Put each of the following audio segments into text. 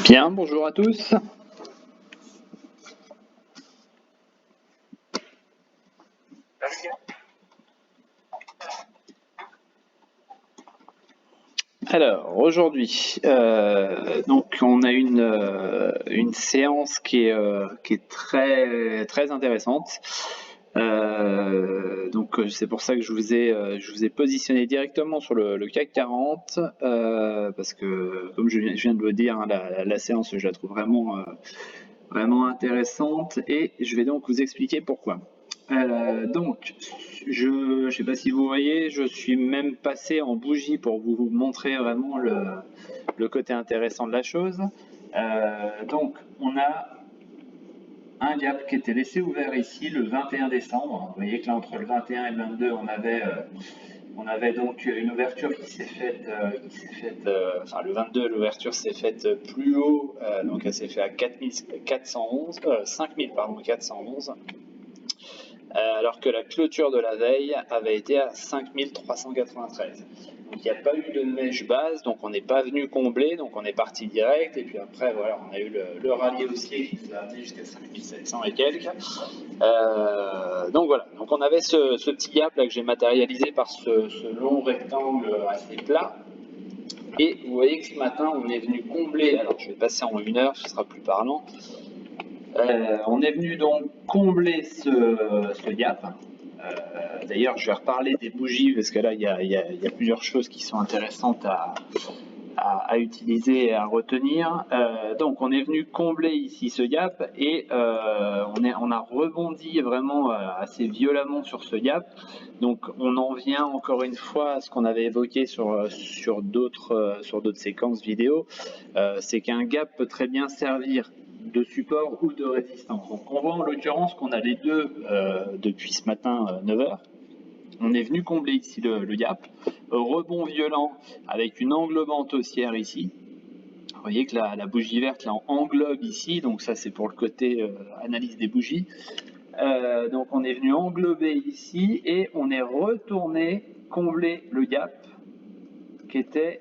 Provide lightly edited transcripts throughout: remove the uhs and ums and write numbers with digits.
Bien, bonjour à tous. Alors aujourd'hui, donc on a une séance qui est très intéressante. Donc c'est pour ça que je vous ai positionné directement sur le CAC 40 parce que comme je viens de le dire, hein, la séance je la trouve vraiment intéressante et je vais donc vous expliquer pourquoi. Donc, je ne sais pas si vous voyez, je suis même passé en bougie pour vous montrer vraiment le côté intéressant de la chose. Donc, on a un gap qui était laissé ouvert ici le 21 décembre. Vous voyez que là, entre le 21 et le 22, on avait donc une ouverture qui s'est faite, enfin le 22, l'ouverture s'est faite plus haut, donc elle s'est faite à 5411, alors que la clôture de la veille avait été à 5393. Donc il n'y a pas eu de mèche base, donc on n'est pas venu combler, donc on est parti direct, et puis après voilà, on a eu le rallye haussier qui nous a amené jusqu'à 5700 et quelques. Donc voilà, donc on avait ce petit gap là que j'ai matérialisé par ce long rectangle assez plat. Et vous voyez que ce matin, on est venu combler, alors je vais passer en 1 heure, ce sera plus parlant. On est venu donc combler ce gap. D'ailleurs, je vais reparler des bougies parce que là, il y a plusieurs choses qui sont intéressantes à utiliser et à retenir. Donc, on est venu combler ici ce gap et on a rebondi vraiment assez violemment sur ce gap. Donc, on en vient encore une fois à ce qu'on avait évoqué sur d'autres séquences vidéo. C'est qu'un gap peut très bien servir de support ou de résistance. Donc on voit en l'occurrence qu'on a les deux depuis ce matin 9h. On est venu combler ici le gap, rebond violent avec une englobante haussière ici. Vous voyez que la bougie verte là englobe ici, donc ça c'est pour le côté analyse des bougies. Donc on est venu englober ici et on est retourné combler le gap qui était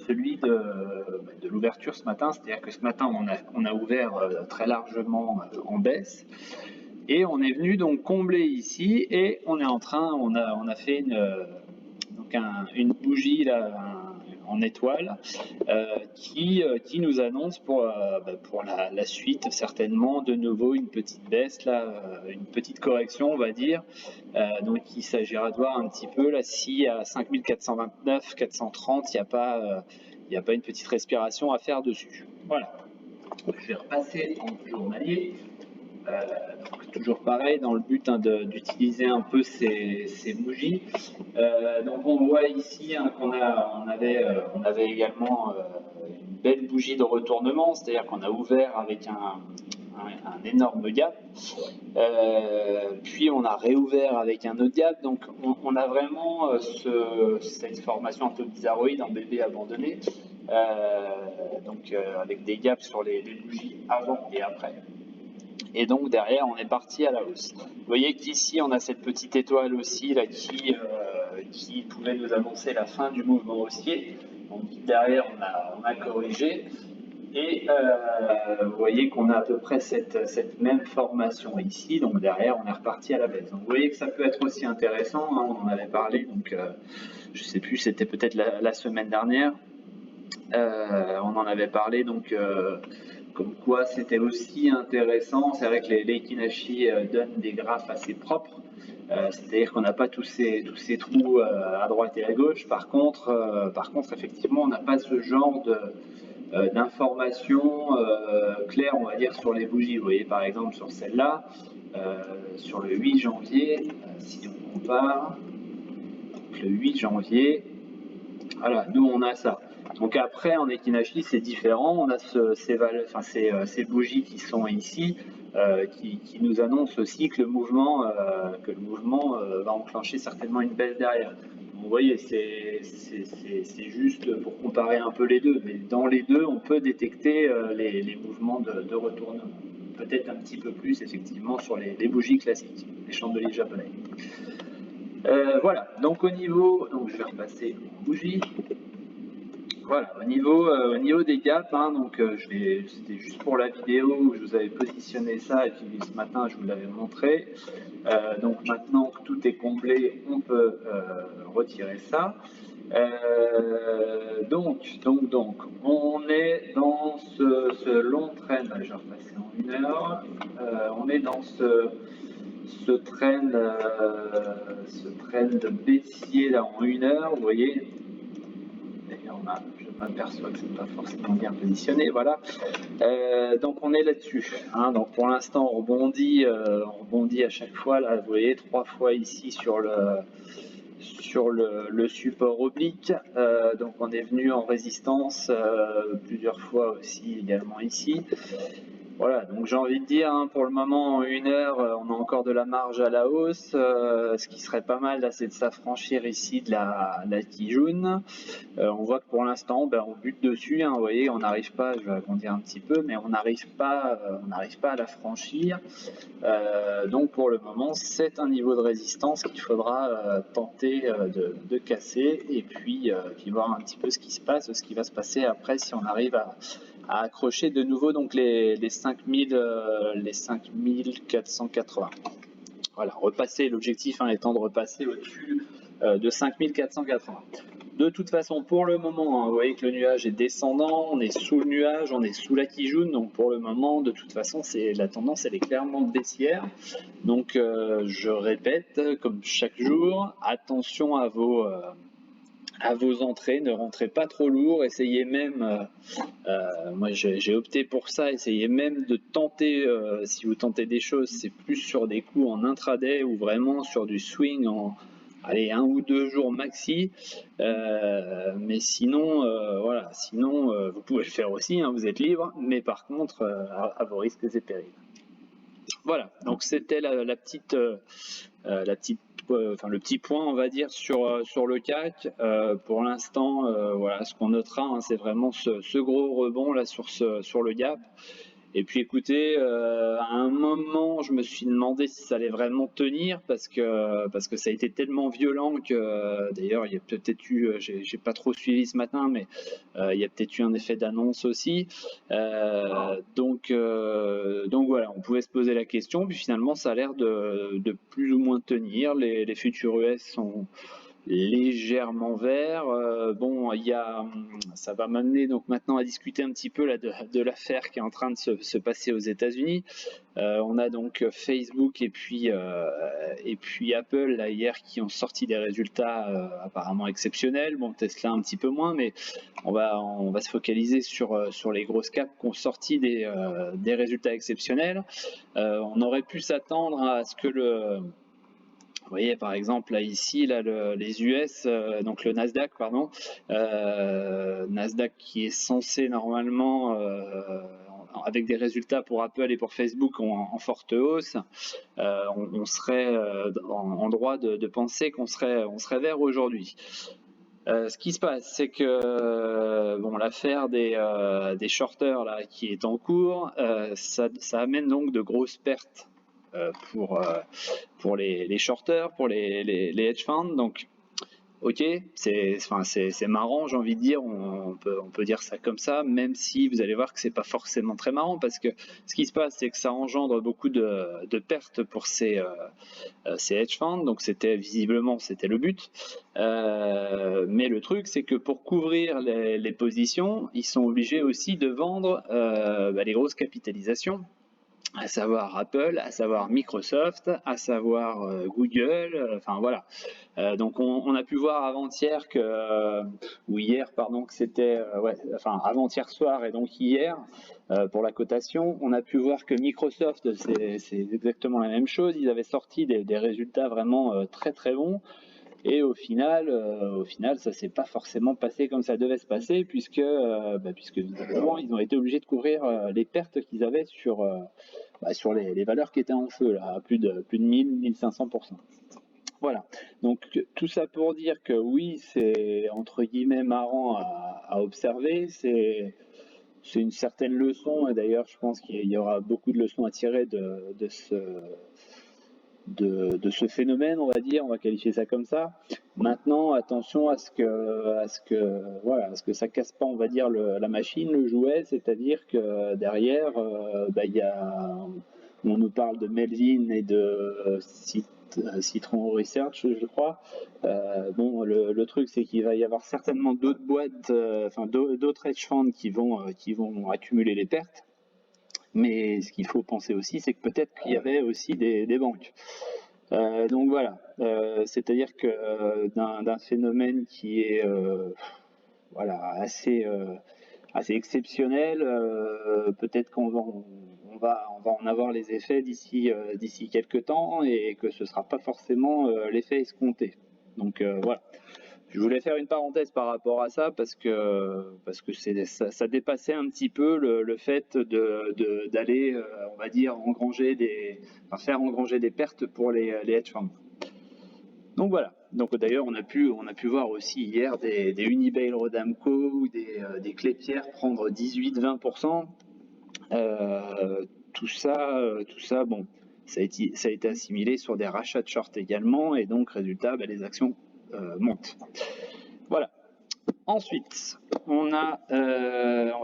celui de l'ouverture ce matin, c'est-à-dire que ce matin on a ouvert très largement en baisse et on est venu donc combler ici et on a fait une bougie là en étoile qui nous annonce pour la suite certainement de nouveau une petite baisse là, une petite correction on va dire. Donc il s'agira de voir un petit peu là si à 5429, 430 il n'y a pas une petite respiration à faire dessus. Voilà. Je vais repasser en journalier. Toujours pareil dans le but d'utiliser un peu ces bougies. Donc on voit ici qu'on on avait également une belle bougie de retournement, c'est-à-dire qu'on a ouvert avec un énorme gap, puis on a réouvert avec un autre gap, donc on a vraiment cette formation un peu bizarroïde en bébé abandonné, avec des gaps sur les bougies avant et après. Et donc derrière, on est parti à la hausse. Vous voyez qu'ici, on a cette petite étoile aussi là, qui pouvait nous annoncer la fin du mouvement haussier. Donc derrière, on a corrigé. Et vous voyez qu'on a à peu près cette même formation ici. Donc derrière, on est reparti à la baisse. Donc vous voyez que ça peut être aussi intéressant. Hein, on en avait parlé. Donc je ne sais plus, c'était peut-être la semaine dernière. On en avait parlé. Donc comme quoi c'était aussi intéressant. C'est vrai que les Kinashi donnent des graphes assez propres, c'est-à-dire qu'on n'a pas tous ces trous à droite et à gauche. Par contre effectivement, on n'a pas ce genre d'informations claires, on va dire, sur les bougies. Vous voyez par exemple sur celle-là, sur le 8 janvier, si on compare, le 8 janvier, voilà, nous on a ça. Donc après en Ekinashi c'est différent, on a ces bougies qui sont ici, qui nous annoncent aussi que le mouvement va enclencher certainement une baisse derrière. Vous voyez, c'est juste pour comparer un peu les deux, mais dans les deux on peut détecter les mouvements de retournement. Peut-être un petit peu plus effectivement sur les bougies classiques, les chandeliers japonais. Voilà, donc au niveau, donc je vais repasser en bougie. Voilà, au niveau des gaps, hein, donc c'était juste pour la vidéo où je vous avais positionné ça et puis ce matin je vous l'avais montré. Donc maintenant que tout est comblé, on peut retirer ça. Donc, on est dans ce long train, je vais repasser en 1 heure, on est dans ce train de baissier là en 1 heure, vous voyez. D'ailleurs, je m'aperçois que c'est pas forcément bien positionné, voilà. Donc on est là-dessus, hein. Donc pour l'instant on rebondit à chaque fois, là, vous voyez, 3 fois ici sur le support oblique. Donc on est venu en résistance plusieurs fois aussi également ici. Voilà, donc j'ai envie de dire, hein, pour le moment, en 1 heure, on a encore de la marge à la hausse. Ce qui serait pas mal, là, c'est de s'affranchir ici de la Kijun. On voit que pour l'instant, ben, on bute dessus, hein, vous voyez, on n'arrive pas, je vais agrandir un petit peu, mais on n'arrive pas à la franchir. Donc pour le moment, c'est un niveau de résistance qu'il faudra tenter de casser et puis voir un petit peu ce qui se passe, ce qui va se passer après si on arrive à accrocher de nouveau donc les 5480. Voilà, repasser, l'objectif étant de repasser au-dessus de 5480. De toute façon, pour le moment, hein, vous voyez que le nuage est descendant, on est sous le nuage, on est sous la Kijun, donc pour le moment, de toute façon, la tendance, elle est clairement baissière. Donc, je répète, comme chaque jour, attention à vos entrées, ne rentrez pas trop lourd, essayez même, moi j'ai opté pour ça, essayez même de tenter, si vous tentez des choses, c'est plus sur des coups en intraday ou vraiment sur du swing en 1 ou 2 jours maxi, mais sinon, voilà, sinon vous pouvez le faire aussi, hein, vous êtes libre, mais par contre, à vos risques et périls. Voilà, donc c'était la petite, le petit point, on va dire, sur le CAC. Pour l'instant, voilà, ce qu'on notera, hein, c'est vraiment ce gros rebond là sur le gap. Et puis écoutez, à un moment, je me suis demandé si ça allait vraiment tenir parce que ça a été tellement violent que, d'ailleurs, il y a peut-être eu, j'ai pas trop suivi ce matin, mais il y a peut-être eu un effet d'annonce aussi. Donc voilà, on pouvait se poser la question, puis finalement, ça a l'air de plus ou moins tenir. Les futurs US sont légèrement vert. Bon, ça va m'amener donc maintenant à discuter un petit peu là, de l'affaire qui est en train de se passer aux États-Unis. On a donc Facebook et puis Apple là, hier qui ont sorti des résultats apparemment exceptionnels. Bon, Tesla un petit peu moins, mais on va se focaliser sur les grosses caps qui ont sorti des résultats exceptionnels. On aurait pu s'attendre à ce que vous voyez par exemple là ici là les US, donc le Nasdaq pardon, Nasdaq qui est censé normalement avec des résultats pour Apple et pour Facebook en forte hausse, on serait en droit de penser qu'on serait vert aujourd'hui. Ce qui se passe, c'est que bon, l'affaire des shorters là qui est en cours, ça amène donc de grosses pertes pour les shorters, pour les hedge funds. Donc, ok, c'est marrant, j'ai envie de dire, on peut dire ça comme ça, même si vous allez voir que c'est pas forcément très marrant, parce que ce qui se passe, c'est que ça engendre beaucoup de pertes pour ces hedge funds, donc visiblement c'était le but. Mais le truc, c'est que pour couvrir les positions, ils sont obligés aussi de vendre les grosses capitalisations, à savoir Apple, à savoir Microsoft, à savoir Google, enfin voilà. Donc on a pu voir avant-hier ou hier pardon, que c'était avant-hier soir et donc hier pour la cotation, on a pu voir que Microsoft c'est exactement la même chose. Ils avaient sorti des résultats vraiment très très bons. Et au final, ça s'est pas forcément passé comme ça devait se passer, puisque visiblement, ils ont été obligés de couvrir les pertes qu'ils avaient sur les valeurs qui étaient en feu, là, à plus de 1000-1500%. Voilà. Donc tout ça pour dire que oui, c'est entre guillemets marrant à observer. C'est une certaine leçon, et d'ailleurs, je pense qu'il y aura beaucoup de leçons à tirer de ce de ce phénomène, on va dire, on va qualifier ça comme ça. Maintenant, attention à ce que ça casse pas, on va dire, la machine, le jouet, c'est-à-dire que derrière, on nous parle de Melvin et de Citron Research, je crois. Bon, le truc, c'est qu'il va y avoir certainement d'autres boîtes, d'autres hedge funds qui vont accumuler les pertes. Mais ce qu'il faut penser aussi, c'est que peut-être qu'il y avait aussi des banques. Donc voilà, c'est-à-dire que d'un phénomène qui est assez exceptionnel, peut-être qu'on va en avoir les effets d'ici quelques temps et que ce ne sera pas forcément l'effet escompté. Donc voilà. Je voulais faire une parenthèse par rapport à ça parce que ça dépassait un petit peu le fait d'aller, on va dire, faire engranger des pertes pour les hedge funds. Donc voilà. Donc d'ailleurs, on a pu voir aussi hier des Unibail Rodamco ou des Clépierre prendre 18-20%. Tout ça, bon, ça a été assimilé sur des rachats de short également, et donc résultat, les actions montent. Voilà. Ensuite, on va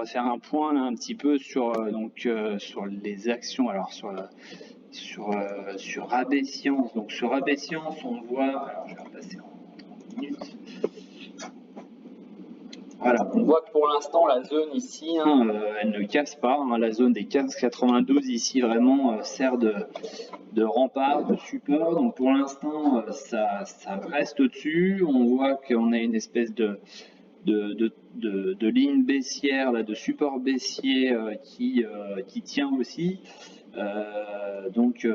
faire un point là un petit peu sur les actions. Alors sur AB Science. Donc sur AB Science, on voit. Alors je vais repasser en 30 minutes. Voilà, on voit que pour l'instant la zone ici, elle ne casse pas. La zone des 15,92 ici vraiment sert de rempart, de support. Donc pour l'instant, ça reste au-dessus. On voit qu'on a une espèce de ligne baissière, là, de support baissier qui tient aussi. Donc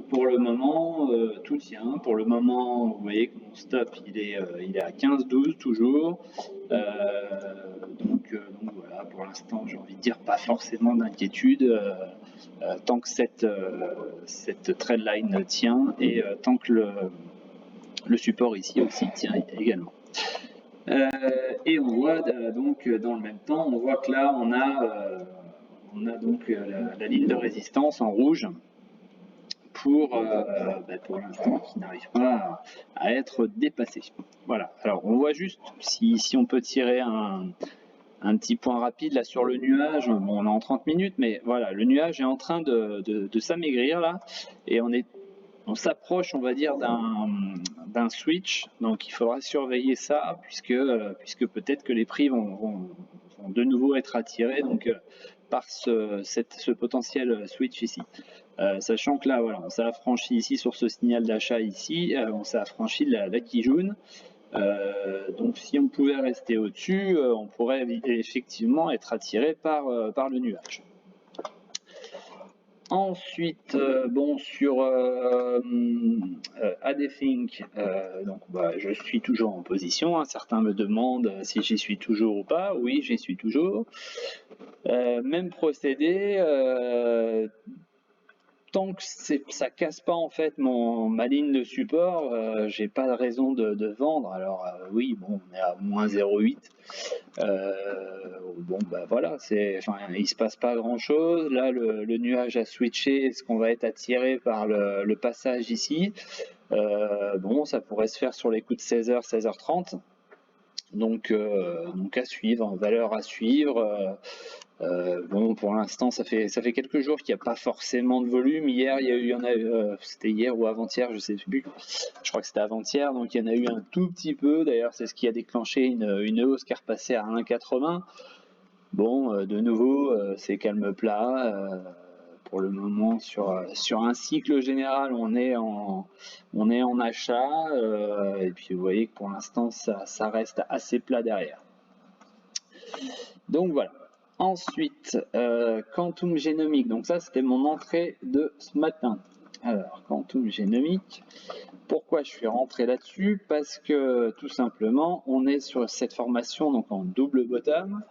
pour le moment, tout tient. Pour le moment, vous voyez que mon stop, il est à 15,12 toujours. Donc voilà, pour l'instant, j'ai envie de dire pas forcément d'inquiétude tant que cette trendline tient et tant que le support ici aussi tient également. Et on voit donc dans le même temps, on voit que là on a donc la ligne de résistance en rouge pour l'instant qui n'arrive pas à être dépassée. Voilà. Alors on voit juste si on peut tirer un petit point rapide là sur le nuage. Bon, on est en 30 minutes, mais voilà, le nuage est en train de s'amaigrir là, et on s'approche, on va dire, d'un switch. Donc il faudra surveiller ça, puisque peut-être que les prix vont de nouveau être attirés donc par ce potentiel switch ici. Sachant que là, voilà, on s'est affranchi ici sur ce signal d'achat ici, on s'est affranchi de la Kijun. Donc si on pouvait rester au-dessus, on pourrait effectivement être attiré par le nuage. Ensuite, sur ADThink, je suis toujours en position. Certains me demandent si j'y suis toujours ou pas. Oui, j'y suis toujours. Même procédé. Tant que ça casse pas en fait ma ligne de support, j'ai pas de raison de vendre. Alors oui, bon, on est à moins 0,8. Voilà, il se passe pas grand chose. Là, le nuage a switché. Est-ce qu'on va être attiré par le passage ici? Ça pourrait se faire sur les coups de 16h, 16h30. Donc à suivre, valeur à suivre. Pour l'instant, ça fait quelques jours qu'il n'y a pas forcément de volume. Hier, c'était hier ou avant-hier, je sais plus. Je crois que c'était avant-hier, donc il y en a eu un tout petit peu. D'ailleurs, c'est ce qui a déclenché une hausse qui est repassée à 1,80. Bon, de nouveau, c'est calme plat. Pour le moment, sur un cycle général, on est en achat. Et puis, vous voyez que pour l'instant, ça reste assez plat derrière. Donc voilà. Ensuite, Quantum Génomique. Donc ça, c'était mon entrée de ce matin. Alors, Quantum Génomique. Pourquoi je suis rentré là-dessus? Parce que tout simplement, on est sur cette formation donc en double bottom,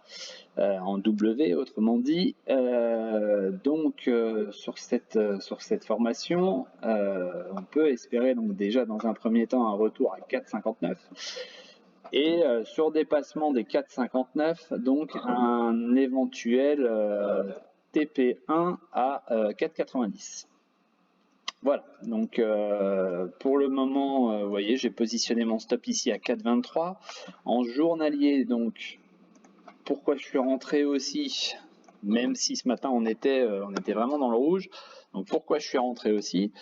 en W autrement dit. Sur cette formation, on peut espérer donc déjà dans un premier temps un retour à 4,59. Et sur dépassement des 4,59, donc un éventuel TP1 à 4,90. Voilà, donc pour le moment, vous voyez, j'ai positionné mon stop ici à 4,23. En journalier, donc, pourquoi je suis rentré aussi, même si ce matin on était vraiment dans le rouge, donc pourquoi je suis rentré aussi,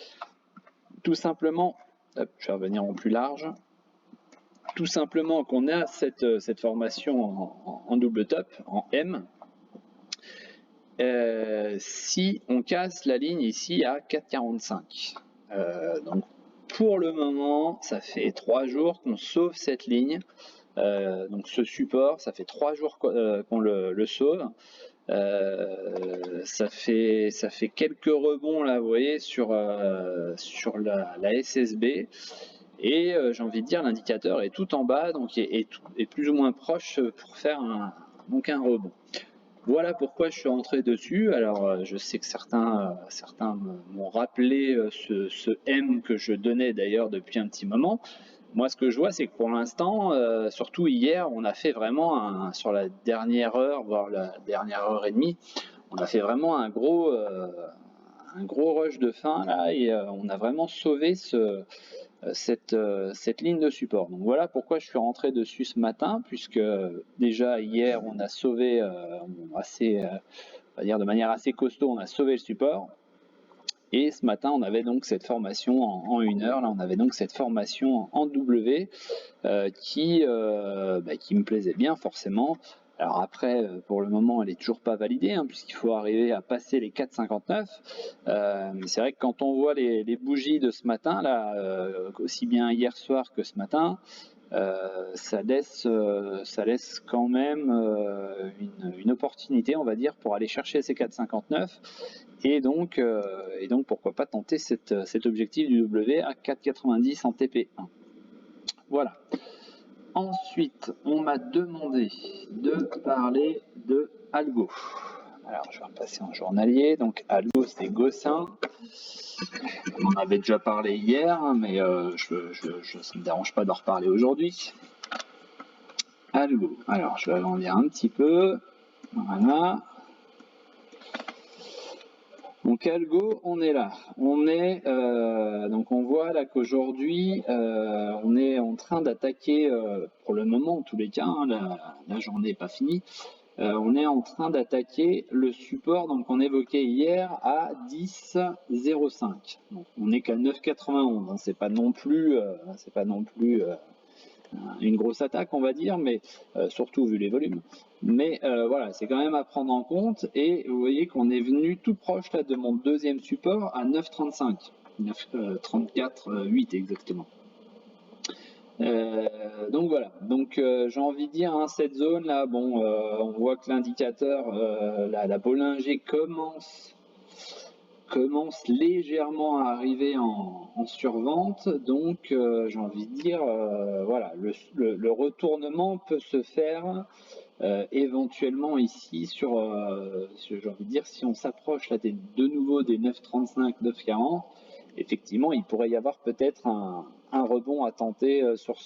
tout simplement, hop, je vais revenir en plus large, tout simplement qu'on a cette formation en double top, en M, si on casse la ligne ici à 4,45. Donc pour le moment, ça fait 3 jours qu'on sauve cette ligne. Donc ce support, ça fait 3 jours qu'on le sauve. Ça fait quelques rebonds là, vous voyez, sur la SSB. Et j'ai envie de dire, l'indicateur est tout en bas, donc est plus ou moins proche pour faire un rebond. Voilà pourquoi je suis rentré dessus. Alors, je sais que certains m'ont rappelé ce M que je donnais d'ailleurs depuis un petit moment. Moi, ce que je vois, c'est que pour l'instant, surtout hier, on a fait vraiment sur la dernière heure, voire la dernière heure et demie, on a fait vraiment un gros rush de fin là, et on a vraiment sauvé cette ligne de support. Donc voilà pourquoi je suis rentré dessus ce matin, puisque déjà hier on a sauvé on va dire de manière assez costaud, on a sauvé le support. Et ce matin, on avait donc cette formation en 1 heure. Là, on avait donc cette formation en W qui me plaisait bien forcément. Alors après, pour le moment, elle est toujours pas validée, hein, puisqu'il faut arriver à passer les 4,59. Mais c'est vrai que quand on voit les bougies de ce matin, là, aussi bien hier soir que ce matin, ça laisse quand même une opportunité, on va dire, pour aller chercher ces 4,59. Et donc pourquoi pas tenter cet objectif du W à 4,90 en TP1. Voilà. Ensuite, on m'a demandé de parler de Algo. Alors, je vais repasser en journalier. Donc, Algo, c'est Gossin. On en avait déjà parlé hier, mais ça ne me dérange pas d'en reparler aujourd'hui. Algo. Alors, je vais agrandir un petit peu. Voilà. Donc Algo, on est là. Donc on voit là qu'aujourd'hui, on est en train d'attaquer, pour le moment en tous les cas, hein, la journée n'est pas finie, on est en train d'attaquer le support donc on évoquait hier à 10,05. Donc on n'est qu'à 9,91. Hein, c'est pas non plus une grosse attaque, on va dire, mais surtout vu les volumes. Mais voilà, c'est quand même à prendre en compte. Et vous voyez qu'on est venu tout proche là de mon deuxième support à 9,35, 9,34,8 exactement. Donc voilà, donc j'ai envie de dire, hein, cette zone là, bon, on voit que l'indicateur, la Bollinger commence légèrement à arriver en survente, donc j'ai envie de dire, voilà, le retournement peut se faire éventuellement ici j'ai envie de dire, si on s'approche là de nouveau des 9,35, 9,40, effectivement, il pourrait y avoir peut-être un rebond à tenter sur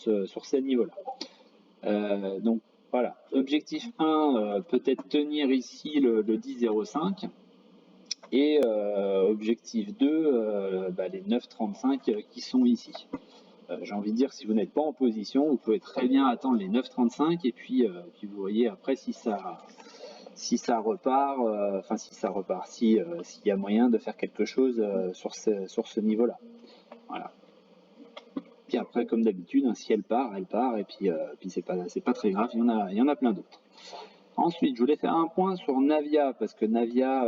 ces niveaux-là. Donc voilà, objectif 1, peut-être tenir ici le 10,05. Et objectif 2, les 9,35 qui sont ici. J'ai envie de dire, si vous n'êtes pas en position, vous pouvez très bien attendre les 9,35 et puis vous voyez après si ça repart, s'il y a moyen de faire quelque chose sur ce niveau-là. Voilà. Puis après, comme d'habitude, hein, si elle part, et puis c'est pas très grave, il y en a plein d'autres. Ensuite, je voulais faire un point sur Navia, parce que Navia,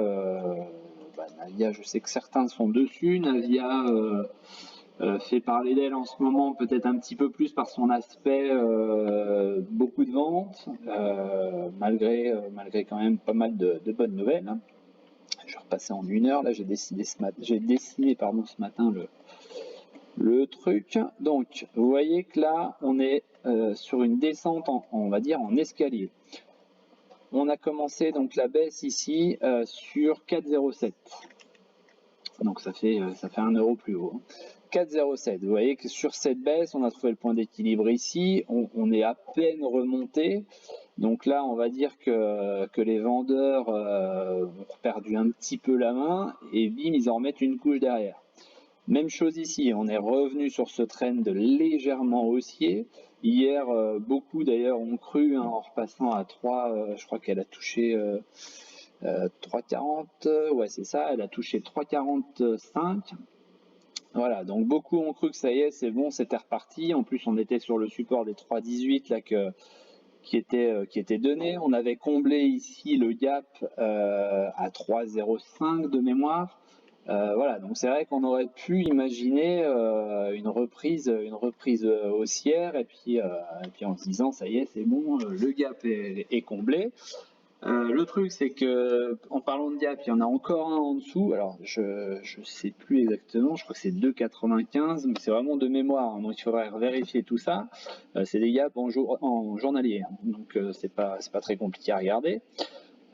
je sais que certains sont dessus. Navia fait parler d'elle en ce moment, peut-être un petit peu plus par son aspect beaucoup de ventes, malgré quand même pas mal de bonnes nouvelles. Hein. Je vais repasser en 1 heure. Là, j'ai dessiné ce matin le truc. Donc, vous voyez que là, on est sur une descente, on va dire, en escalier. On a commencé donc la baisse ici sur 4,07. Donc ça fait 1 euro plus haut. 4,07. Vous voyez que sur cette baisse, on a trouvé le point d'équilibre ici. On est à peine remonté. Donc là, on va dire que les vendeurs ont perdu un petit peu la main et bim, ils en remettent une couche derrière. Même chose ici, on est revenu sur ce trend légèrement haussier. Hier, beaucoup d'ailleurs ont cru en repassant à 3, je crois qu'elle a touché 3,40, ouais c'est ça, elle a touché 3,45. Voilà, donc beaucoup ont cru que ça y est, c'est bon, c'était reparti. En plus, on était sur le support des 3,18 là qui était donné. On avait comblé ici le gap à 3,05 de mémoire. Voilà, donc c'est vrai qu'on aurait pu imaginer une reprise haussière et puis en se disant ça y est, c'est bon, le gap est comblé. Le truc, c'est que en parlant de gap, il y en a encore un en dessous. Alors, je sais plus exactement. Je crois que c'est 2,95, mais c'est vraiment de mémoire. Hein, donc, il faudrait vérifier tout ça. C'est des gaps en journalier, hein, donc c'est pas très compliqué à regarder.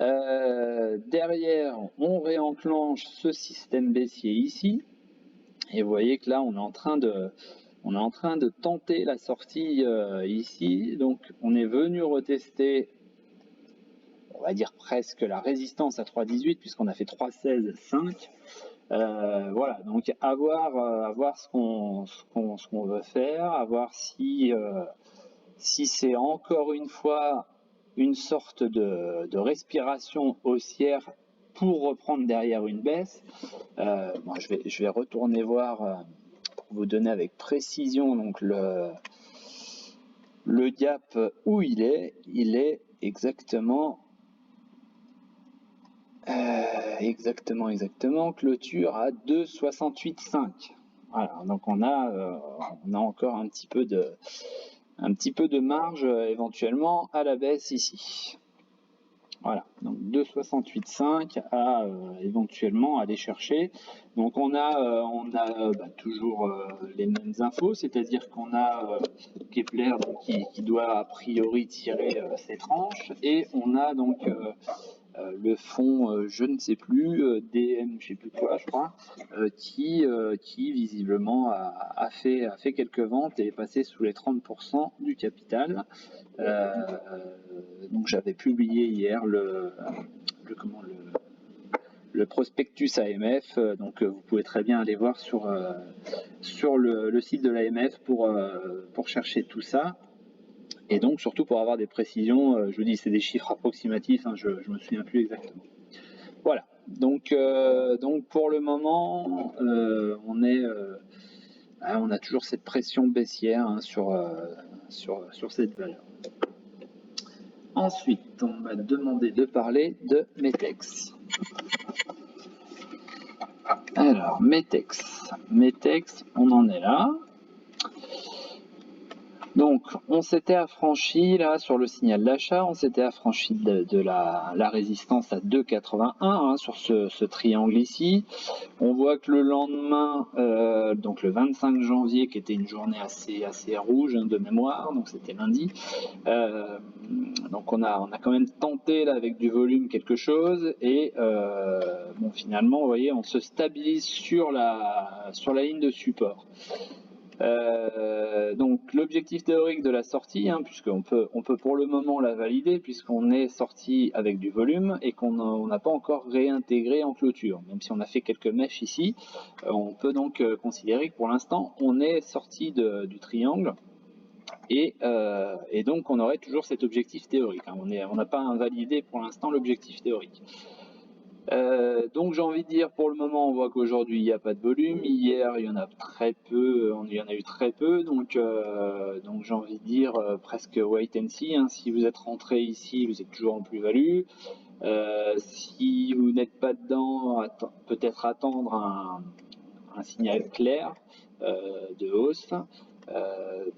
Derrière, on réenclenche ce système baissier ici, et vous voyez que là, on est en train de tenter la sortie ici. Donc, on est venu retester, on va dire presque la résistance à 3,18 puisqu'on a fait 3,16,5. Voilà, donc à voir ce qu'on veut faire, à voir si c'est encore une fois une sorte de respiration haussière pour reprendre derrière une baisse. Bon, je vais retourner voir pour vous donner avec précision donc le gap où il est exactement clôture à 2,68,5. Voilà, donc on a encore un petit peu de marge éventuellement à la baisse ici. Voilà, donc 2,68,5 à éventuellement aller chercher. Donc on a toujours les mêmes infos, c'est-à-dire qu'on a Kepler donc, qui doit a priori tirer ses tranches, et on a donc le fonds, je ne sais plus, DM, je ne sais plus quoi, je crois, qui visiblement a fait quelques ventes et est passé sous les 30% du capital. Donc j'avais publié hier le prospectus AMF, donc vous pouvez très bien aller voir sur le site de l'AMF pour chercher tout ça. Et donc surtout pour avoir des précisions, je vous dis c'est des chiffres approximatifs, hein, je me souviens plus exactement. Voilà, donc pour le moment on a toujours cette pression baissière, hein, sur cette valeur. Ensuite, on m'a demandé de parler de Metex. Alors, Metex, on en est là. Donc, on s'était affranchi là sur le signal d'achat, on s'était affranchi de la résistance à 2,81, hein, sur ce triangle ici. On voit que le lendemain, donc le 25 janvier, qui était une journée assez rouge, hein, de mémoire, donc c'était lundi. Donc on a quand même tenté là avec du volume quelque chose, et bon, finalement, vous voyez, on se stabilise sur la ligne de support. Donc l'objectif théorique de la sortie, hein, puisqu'on peut pour le moment la valider, puisqu'on est sorti avec du volume et qu'on n'a pas encore réintégré en clôture, même si on a fait quelques mèches ici, on peut donc considérer que pour l'instant on est sorti du triangle, et donc on aurait toujours cet objectif théorique, hein. On n'a pas invalidé pour l'instant l'objectif théorique. Donc j'ai envie de dire, pour le moment on voit qu'aujourd'hui il n'y a pas de volume. Hier il y en a eu très peu, donc j'ai envie de dire presque wait and see, hein. Si vous êtes rentré ici, vous êtes toujours en plus-value. Si vous n'êtes pas dedans, peut-être attendre un signal clair de hausse.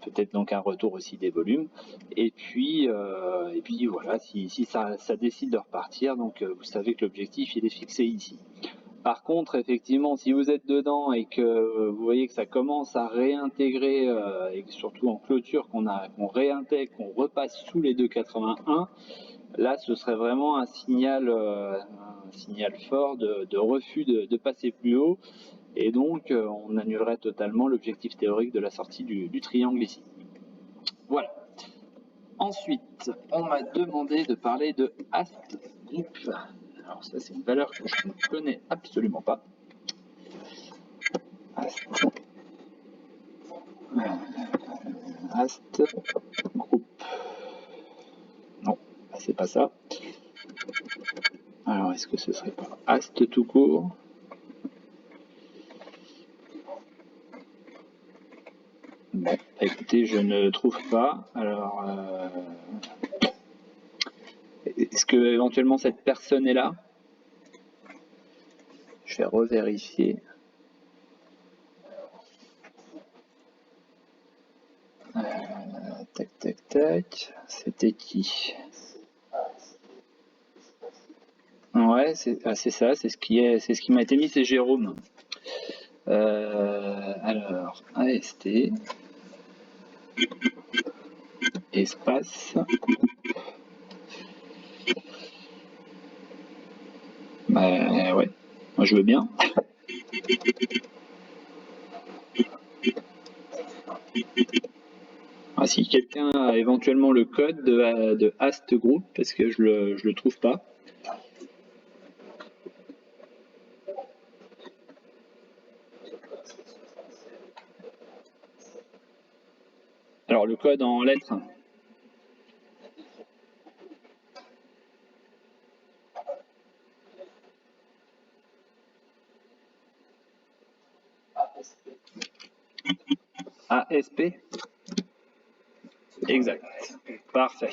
Peut-être donc un retour aussi des volumes, et puis voilà, si ça décide de repartir, donc vous savez que l'objectif il est fixé ici. Par contre, effectivement, si vous êtes dedans et que vous voyez que ça commence à réintégrer, et surtout en clôture qu'on réintègre, qu'on repasse sous les 2,81, là ce serait vraiment un signal fort de refus de passer plus haut. Et donc, on annulerait totalement l'objectif théorique de la sortie du triangle ici. Voilà. Ensuite, on m'a demandé de parler de Ast Group. Alors ça, c'est une valeur que je ne connais absolument pas. Ast, Ast groupe. Non, c'est pas ça. Alors, est-ce que ce serait pas Ast tout court? Bon, écoutez, je ne trouve pas. Alors, est-ce que éventuellement cette personne est là? Je vais revérifier. Tac, tac, tac. C'était qui? Ouais, c'est ça, c'est ce qui m'a été mis, c'est Jérôme. Alors, AST, espace. Bah ouais, moi je veux bien. Ah, si quelqu'un a éventuellement le code de Ast Group, parce que je le trouve pas. Alors le code en lettres. ASP. Exact. Parfait.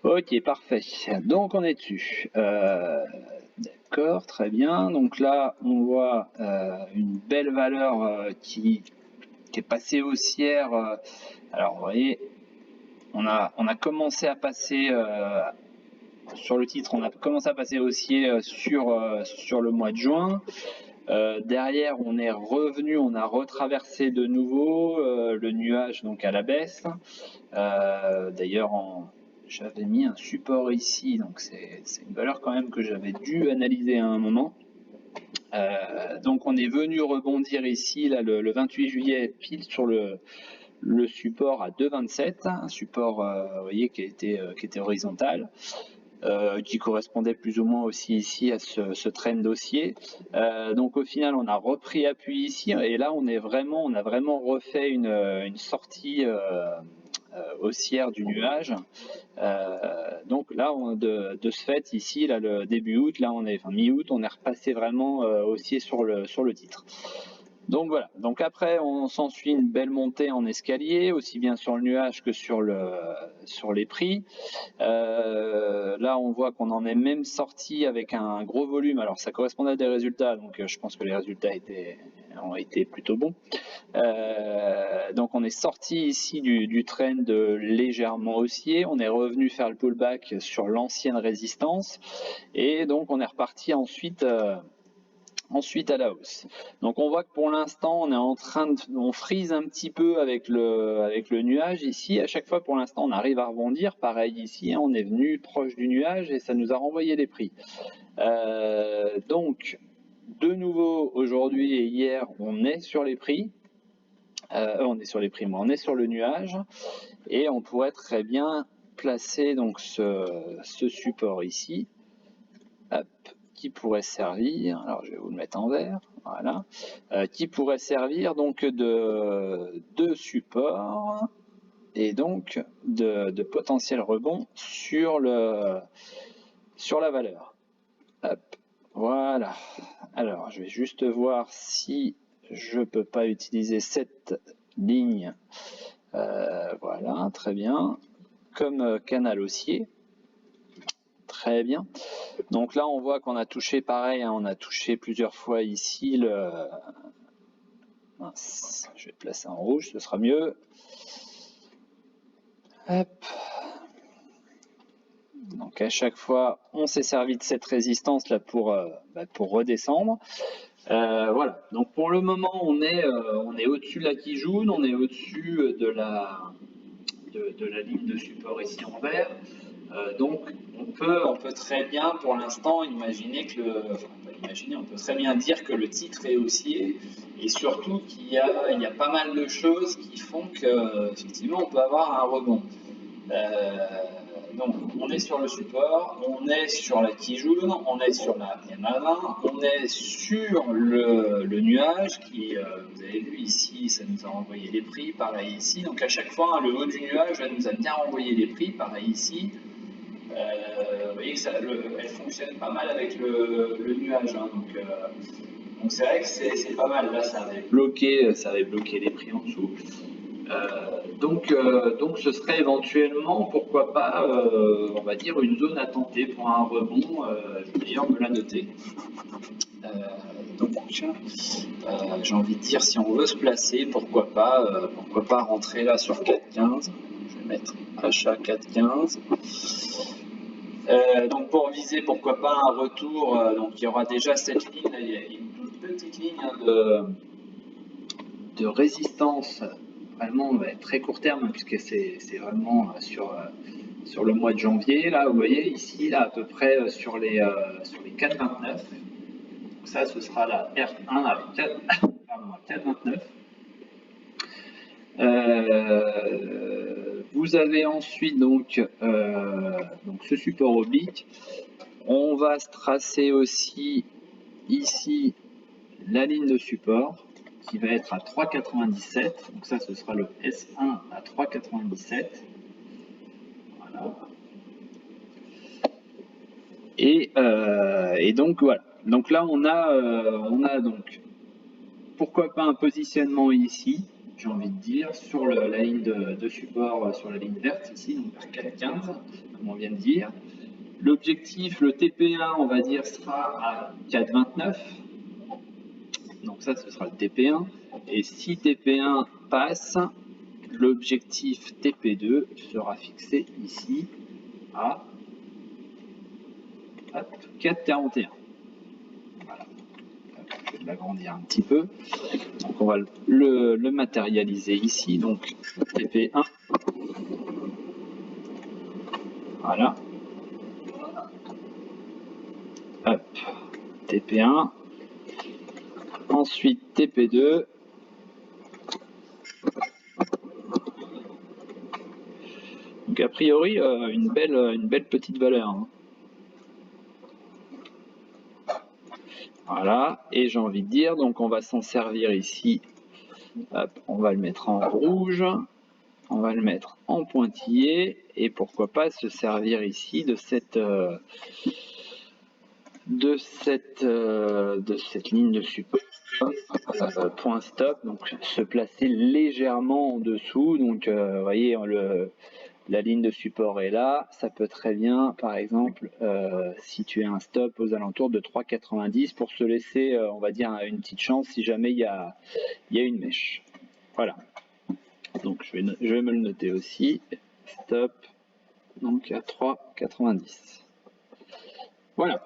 Ok, parfait. Donc on est dessus. D'accord, très bien. Donc là, on voit une belle valeur qui est passée haussière. Alors vous voyez, on a commencé à passer sur le titre, on a commencé à passer haussier sur le mois de juin. Derrière, on est revenu, on a retraversé de nouveau le nuage donc à la baisse. D'ailleurs, j'avais mis un support ici, donc c'est une valeur quand même que j'avais dû analyser à un moment. Donc on est venu rebondir ici là, le 28 juillet pile sur le support à 2,27, un support vous voyez qui était horizontal. Qui correspondait plus ou moins aussi ici à ce trend haussier. Donc au final, on a repris appui ici et là, on a vraiment refait une sortie haussière du nuage. Donc là, de ce fait, ici, là, le début août, là, mi-août, on est repassé vraiment haussier sur le titre. Donc voilà, donc après on s'ensuit une belle montée en escalier, aussi bien sur le nuage que sur les prix. Là on voit qu'on en est même sorti avec un gros volume, alors ça correspondait à des résultats, donc je pense que les résultats ont été plutôt bons. Donc on est sorti ici du trend légèrement haussier, on est revenu faire le pullback sur l'ancienne résistance, et donc on est reparti ensuite à la hausse. Donc on voit que pour l'instant on frise un petit peu avec le nuage ici. À chaque fois pour l'instant on arrive à rebondir. Pareil ici, on est venu proche du nuage et ça nous a renvoyé les prix. Donc de nouveau aujourd'hui et hier on est sur les prix. On est sur le nuage et on pourrait très bien placer donc ce support ici. Hop, qui pourrait servir, alors je vais vous le mettre en vert, voilà, qui pourrait servir donc de support et donc de potentiel rebond sur la valeur. Hop, voilà. Alors je vais juste voir si je peux pas utiliser cette ligne. Voilà, très bien. Comme canal haussier. Très bien. Donc là, on voit qu'on a touché pareil, hein, on a touché plusieurs fois ici Mince, je vais placer en rouge, ce sera mieux. Hop. Donc à chaque fois, on s'est servi de cette résistance là pour redescendre. Voilà. Donc pour le moment, on est au-dessus de la Kijun, on est au-dessus de la ligne de support ici en vert. Donc on peut très bien pour l'instant imaginer on peut très bien dire que le titre est haussier et surtout qu'il y a pas mal de choses qui font qu'effectivement on peut avoir un rebond. Donc, on est sur le support, on est sur la Kijoun, on est sur la MA20, on est sur le nuage qui, vous avez vu ici, ça nous a renvoyé les prix, pareil ici. Donc, à chaque fois, hein, le haut du nuage nous a bien renvoyé les prix, pareil ici. Vous voyez que elle fonctionne pas mal avec le nuage. Hein, donc c'est vrai que c'est pas mal. Là, ça avait bloqué les prix en dessous. Donc ce serait éventuellement, pourquoi pas, on va dire, une zone à tenter pour un rebond. Je vais d'ailleurs me la noter. Donc j'ai envie de dire, si on veut se placer, pourquoi pas rentrer là sur 4,15. Je vais mettre achat 4,15. Donc pour viser, pourquoi pas un retour, donc il y aura déjà cette ligne, là, il y a une toute petite ligne hein, de résistance, vraiment très court terme, puisque c'est vraiment sur le mois de janvier, là vous voyez ici, là à peu près sur les 4,29. Donc ça ce sera la R1 avec 4,29. Vous avez ensuite donc ce support oblique. On va se tracer aussi ici la ligne de support qui va être à 3,97. Donc ça, ce sera le S1 à 3,97. Voilà. Et donc voilà. Donc là, on a donc pourquoi pas un positionnement ici, j'ai envie de dire, sur la ligne de support, sur la ligne verte ici, donc vers 4,15, comme on vient de dire. L'objectif, le TP1, on va dire, sera à 4,29. Donc ça, ce sera le TP1. Et si TP1 passe, l'objectif TP2 sera fixé ici à 4,41. Voilà. Je vais l'agrandir un petit peu. Donc on va le matérialiser ici. Donc TP1. Voilà. Hop. TP1. Ensuite TP2. Donc a priori une belle petite valeur. Hein. Voilà, et j'ai envie de dire, donc on va s'en servir ici. Hop, on va le mettre en rouge, on va le mettre en pointillé, et pourquoi pas se servir ici de cette ligne de support. Point stop, donc se placer légèrement en dessous. Donc vous voyez, la ligne de support est là, ça peut très bien, par exemple, situer un stop aux alentours de 3,90 pour se laisser, on va dire, une petite chance si jamais il y a une mèche. Voilà. Donc je vais me le noter aussi. Stop, donc à 3,90. Voilà.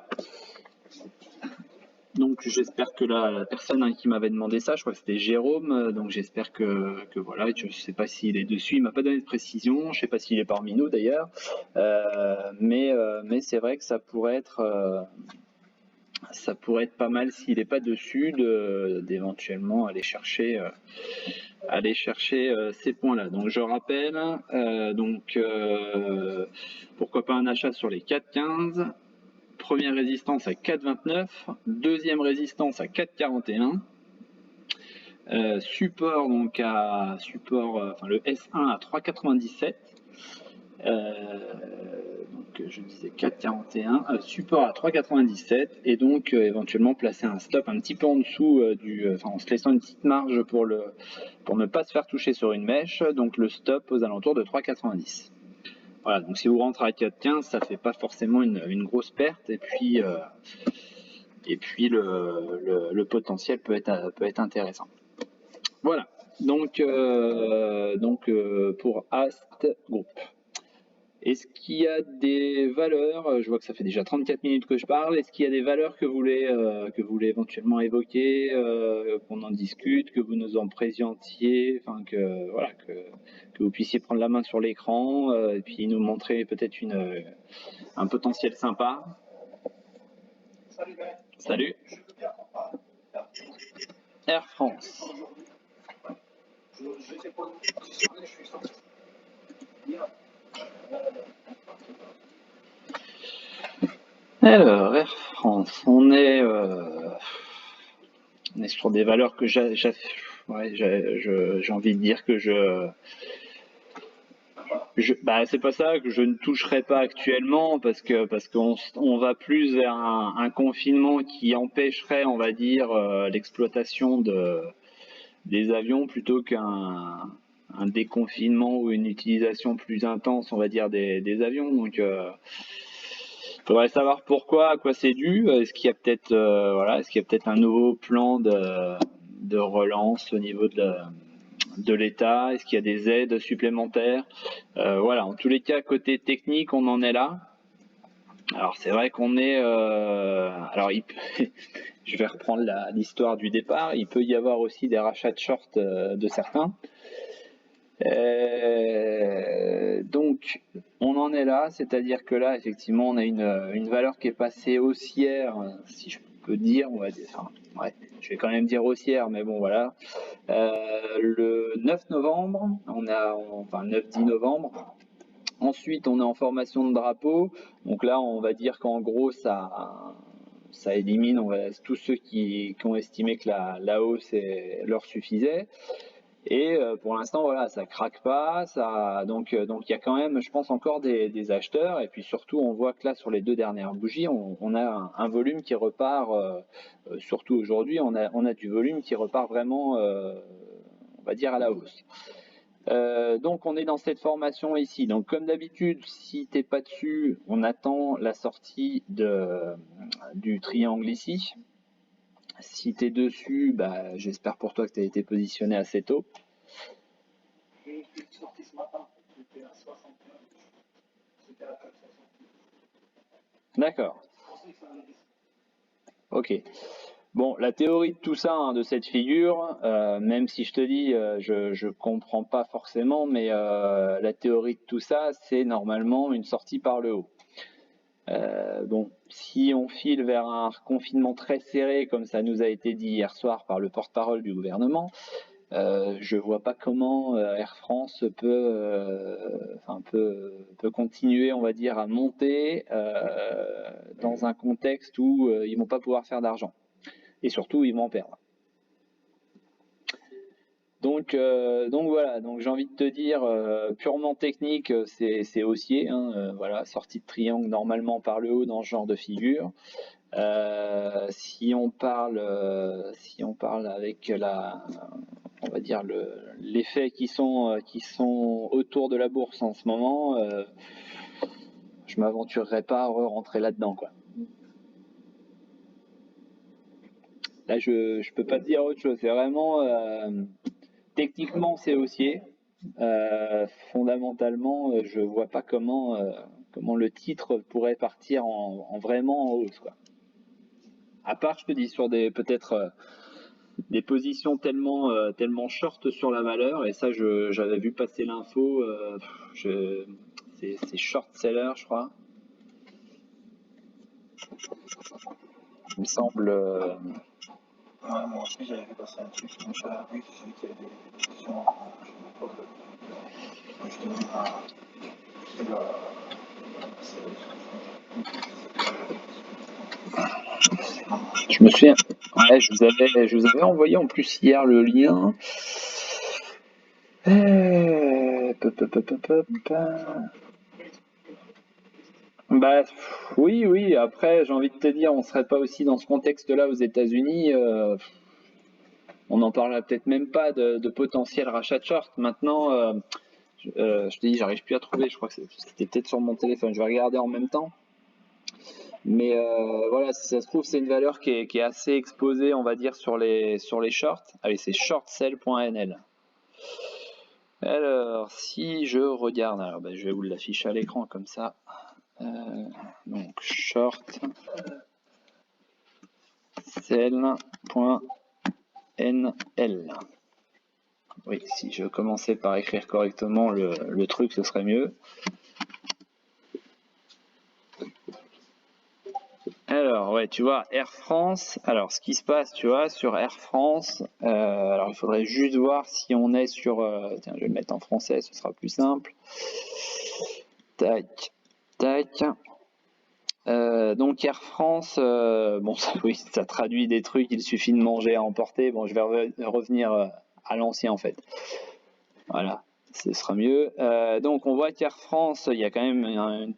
Donc j'espère que la personne qui m'avait demandé ça, je crois que c'était Jérôme, donc j'espère que voilà, je ne sais pas s'il est dessus, il m'a pas donné de précision, je ne sais pas s'il est parmi nous d'ailleurs, mais c'est vrai que ça pourrait être pas mal s'il n'est pas dessus d'éventuellement aller chercher ces points-là. Donc je rappelle, pourquoi pas un achat sur les 4,15. Première résistance à 4,29, deuxième résistance à 4,41, support donc le S1 à 3,97, donc je disais 4,41, support à 3,97 et donc éventuellement placer un stop un petit peu en dessous en se laissant une petite marge pour ne pas se faire toucher sur une mèche, donc le stop aux alentours de 3,90. Voilà, donc si vous rentrez à 4,15, ça fait pas forcément une grosse perte, et puis le potentiel peut être intéressant. Voilà, donc pour Ast Group. Est-ce qu'il y a des valeurs, je vois que ça fait déjà 34 minutes que je parle, est-ce qu'il y a des valeurs que vous voulez éventuellement évoquer, qu'on en discute, que vous nous en présentiez, enfin que vous puissiez prendre la main sur l'écran et puis nous montrer peut-être un potentiel sympa. Salut. Air France. Alors, Air France, on est sur des valeurs que ouais, j'ai envie de dire que bah, c'est pas ça que je ne toucherai pas actuellement parce qu'on va plus vers un confinement qui empêcherait, on va dire, l'exploitation des avions plutôt qu'un déconfinement ou une utilisation plus intense, on va dire, des avions. Donc, il faudrait savoir pourquoi, à quoi c'est dû. Est-ce qu'il y a peut-être, voilà, est-ce qu'il y a peut-être un nouveau plan de relance au niveau de l'État? Est-ce qu'il y a des aides supplémentaires? Voilà, en tous les cas, côté technique, on en est là. Alors c'est vrai qu'on est, alors je vais reprendre l'histoire du départ. Il peut y avoir aussi des rachats de short de certains. Donc, on en est là, c'est-à-dire que là, effectivement, on a une valeur qui est passée haussière, si je peux dire, on va dire, enfin, ouais, je vais quand même dire haussière, mais bon, voilà. Le 9 novembre, enfin 9-10 novembre. Ensuite, on est en formation de drapeau. Donc là, on va dire qu'en gros, ça élimine tous ceux qui ont estimé que la hausse leur suffisait. Et pour l'instant, voilà, ça craque pas. Donc il y a quand même, je pense, encore des acheteurs. Et puis surtout, on voit que là, sur les 2 dernières bougies, on a un volume qui repart. Surtout aujourd'hui, on a du volume qui repart vraiment, on va dire, à la hausse. Donc on est dans cette formation ici. Donc comme d'habitude, si t'es pas dessus, on attend la sortie du triangle ici. Si tu es dessus, bah, j'espère pour toi que tu as été positionné assez tôt. D'accord. Ok. Bon, la théorie de tout ça, hein, de cette figure, même si je te dis, je comprends pas forcément, mais la théorie de tout ça, c'est normalement une sortie par le haut. Bon, si on file vers un confinement très serré, comme ça nous a été dit hier soir par le porte-parole du gouvernement, je vois pas comment Air France peut continuer, on va dire, à monter dans un contexte où ils vont pas pouvoir faire d'argent. Et surtout, ils vont en perdre. Donc voilà, donc j'ai envie de te dire, purement technique, c'est haussier, hein, voilà, sortie de triangle normalement par le haut dans ce genre de figure. Si on parle avec on va dire l'effet qui sont autour de la bourse en ce moment, je m'aventurerai pas à rentrer là-dedans, quoi. Là, je peux pas te dire autre chose. C'est vraiment techniquement c'est haussier. Fondamentalement, je vois pas comment le titre pourrait partir en vraiment en hausse, quoi. À part, je te dis, sur peut-être des positions tellement short sur la valeur, et ça j'avais vu passer l'info, c'est short seller, je crois. Il me semble. Ouais, moi aussi j'avais vu passer un truc, donc j'avais vu qu'il y avait des positions. Je te dis, Je me souviens. Ouais, je vous avais envoyé en plus hier le lien. Bah oui. Après, j'ai envie de te dire, on serait pas aussi dans ce contexte-là aux États-Unis. On en parlera peut-être même pas de potentiel rachat de short. Maintenant, je te dis, j'arrive plus à trouver. Je crois que c'était peut-être sur mon téléphone. Je vais regarder en même temps. Mais voilà, si ça se trouve, c'est une valeur qui est assez exposée, on va dire, sur les shorts. Allez, c'est shortsell.nl. Alors, si je regarde, alors je vais vous l'afficher à l'écran comme ça. Donc, shortsell.nl. Oui, si je commençais par écrire correctement le truc, ce serait mieux. Alors, ouais, tu vois, Air France, alors ce qui se passe, tu vois, sur Air France, alors il faudrait juste voir si on est sur, tiens, je vais le mettre en français, ce sera plus simple. Tac, tac. Donc Air France, bon, oui, ça traduit des trucs, il suffit de manger à emporter. Bon, je vais revenir à l'ancien en fait. Voilà, ce sera mieux. Donc on voit qu'Air France, il y a quand même une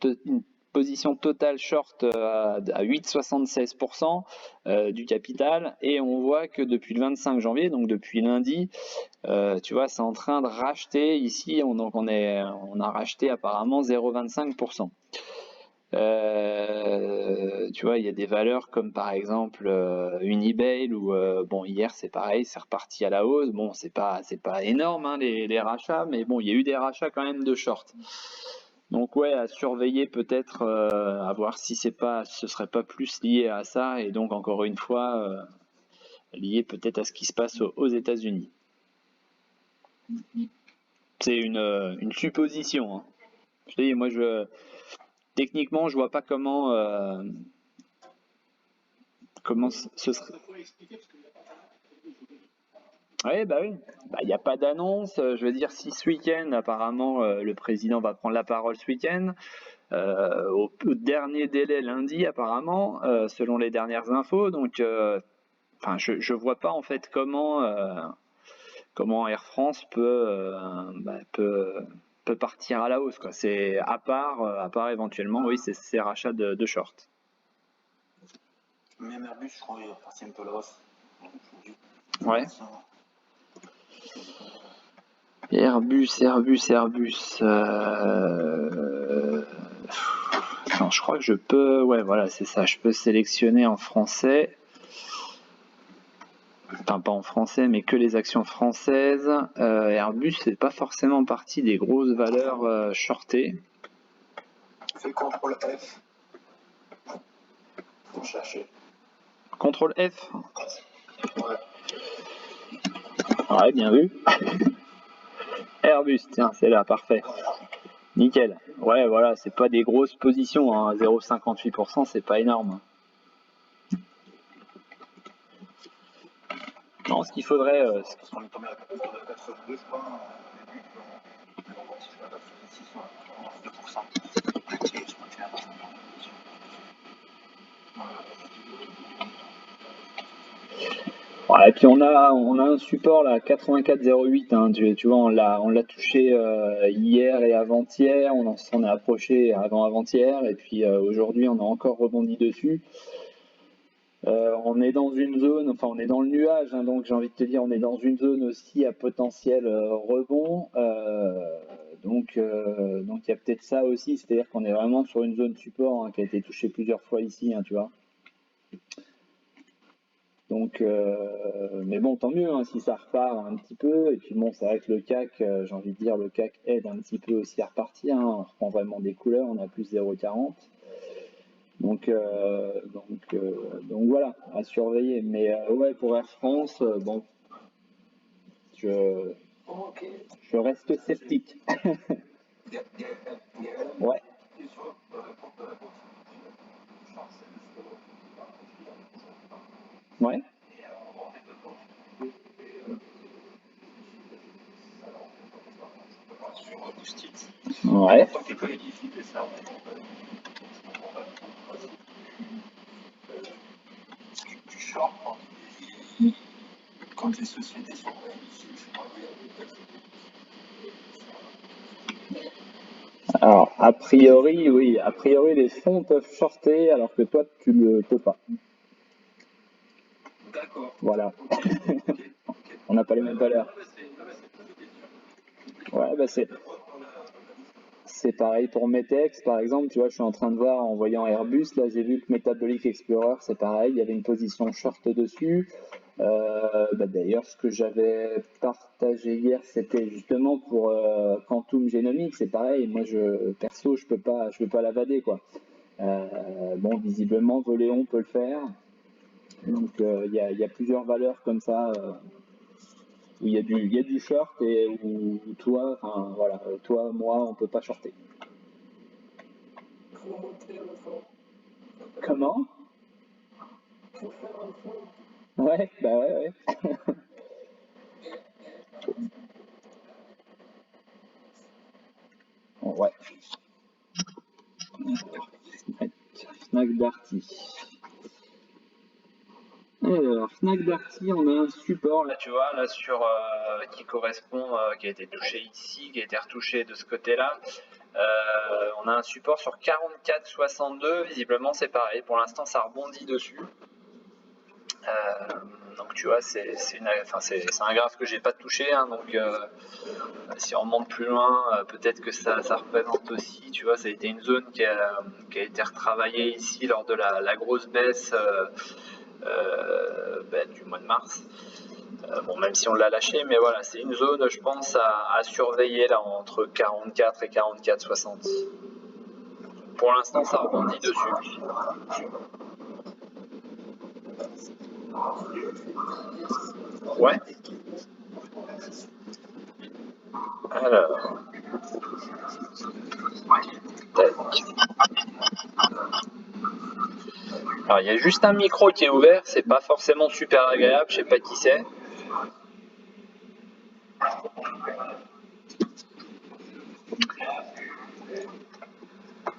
position totale short à 8,76% du capital, et on voit que depuis le 25 janvier, donc depuis lundi, tu vois, c'est en train de racheter ici, on a racheté apparemment 0,25%. Tu vois, il y a des valeurs comme par exemple Unibail où bon, hier c'est pareil, c'est reparti à la hausse. Bon, c'est pas énorme hein, les rachats, mais bon, il y a eu des rachats quand même de short. Donc ouais, à surveiller peut-être, à voir si ce serait pas plus lié à ça, et donc encore une fois lié peut-être à ce qui se passe aux États-Unis. C'est une supposition. Hein. Je te dis, moi techniquement, je vois pas comment ce serait. Oui, bah oui. Il n'y a pas d'annonce. Je veux dire, si ce week-end, apparemment, le président va prendre la parole ce week-end, au dernier délai lundi, apparemment, selon les dernières infos. Donc, je vois pas en fait comment Air France peut partir à la hausse, quoi. C'est à part éventuellement, oui, c'est ces rachats de short. Même Airbus, je crois, il est parti un peu à la hausse. Ouais. Airbus. Non, je crois que je peux. Ouais, voilà, c'est ça. Je peux sélectionner en français. Enfin, pas en français, mais que les actions françaises. Airbus, c'est pas forcément partie des grosses valeurs shortées. Fais CTRL F. Pour chercher. CTRL F. Ouais. Ouais, bien vu. Airbus, tiens, c'est là, parfait. Nickel. Ouais, voilà, c'est pas des grosses positions, hein. 0,58%, c'est pas énorme. Non, ce qu'il faudrait. Parce qu'on est tombé à 82, je crois. Ouais, et puis on a un support là, 84,08. Hein, tu vois, on l'a touché hier et avant-hier. On s'en est approché avant-hier, et puis aujourd'hui on a encore rebondi dessus. On est dans une zone, enfin on est dans le nuage, hein, donc j'ai envie de te dire, on est dans une zone aussi à potentiel rebond. Donc il y a peut-être ça aussi, c'est-à-dire qu'on est vraiment sur une zone support hein, qui a été touchée plusieurs fois ici, hein, tu vois. Donc, mais bon, tant mieux hein, si ça repart un petit peu. Et puis bon, c'est vrai que le CAC, j'ai envie de dire, le CAC aide un petit peu aussi à repartir. Hein. On reprend vraiment des couleurs, on a plus 0,40. Donc voilà, à surveiller. Mais ouais, pour Air France, bon, je reste sceptique. Ouais. Ouais. Ouais. Quand les sociétés sont Alors, a priori, oui, a priori, les fonds peuvent shorter alors que toi, tu ne peux pas. D'accord. Voilà. On n'a pas les mêmes valeurs. Ouais, bah c'est pareil pour Metex, par exemple. Tu vois, je suis en train de voir en voyant Airbus. Là, j'ai vu que Metabolic Explorer, c'est pareil. Il y avait une position short dessus. D'ailleurs, ce que j'avais partagé hier, c'était justement pour Quantum Genomics. C'est pareil. Moi, perso, je peux pas l'avader, quoi. Bon, visiblement, Voléon peut le faire. Donc, il y a plusieurs valeurs comme ça où il y a du short et où toi, enfin voilà, toi, moi, on peut pas shorter. Comment? Ouais, bah ouais. Ouais. Fnac Darty. Alors, Fnac Darty, on a un support là, tu vois, là sur qui correspond, qui a été touché ici, qui a été retouché de ce côté-là. On a un support sur 44,62. Visiblement, c'est pareil. Pour l'instant, ça rebondit dessus. Donc, tu vois, c'est un graphe que j'ai pas touché. Hein, donc, si on remonte plus loin, peut-être que ça représente aussi. Tu vois, ça a été une zone qui a été retravaillée ici lors de la grosse baisse. Du mois de mars. Bon, même si on l'a lâché, mais voilà, c'est une zone, je pense, à surveiller là entre 44 et 44,60. Pour l'instant, ça rebondit dessus. Ouais. Alors. Tac. Alors, il y a juste un micro qui est ouvert, c'est pas forcément super agréable, je sais pas qui c'est.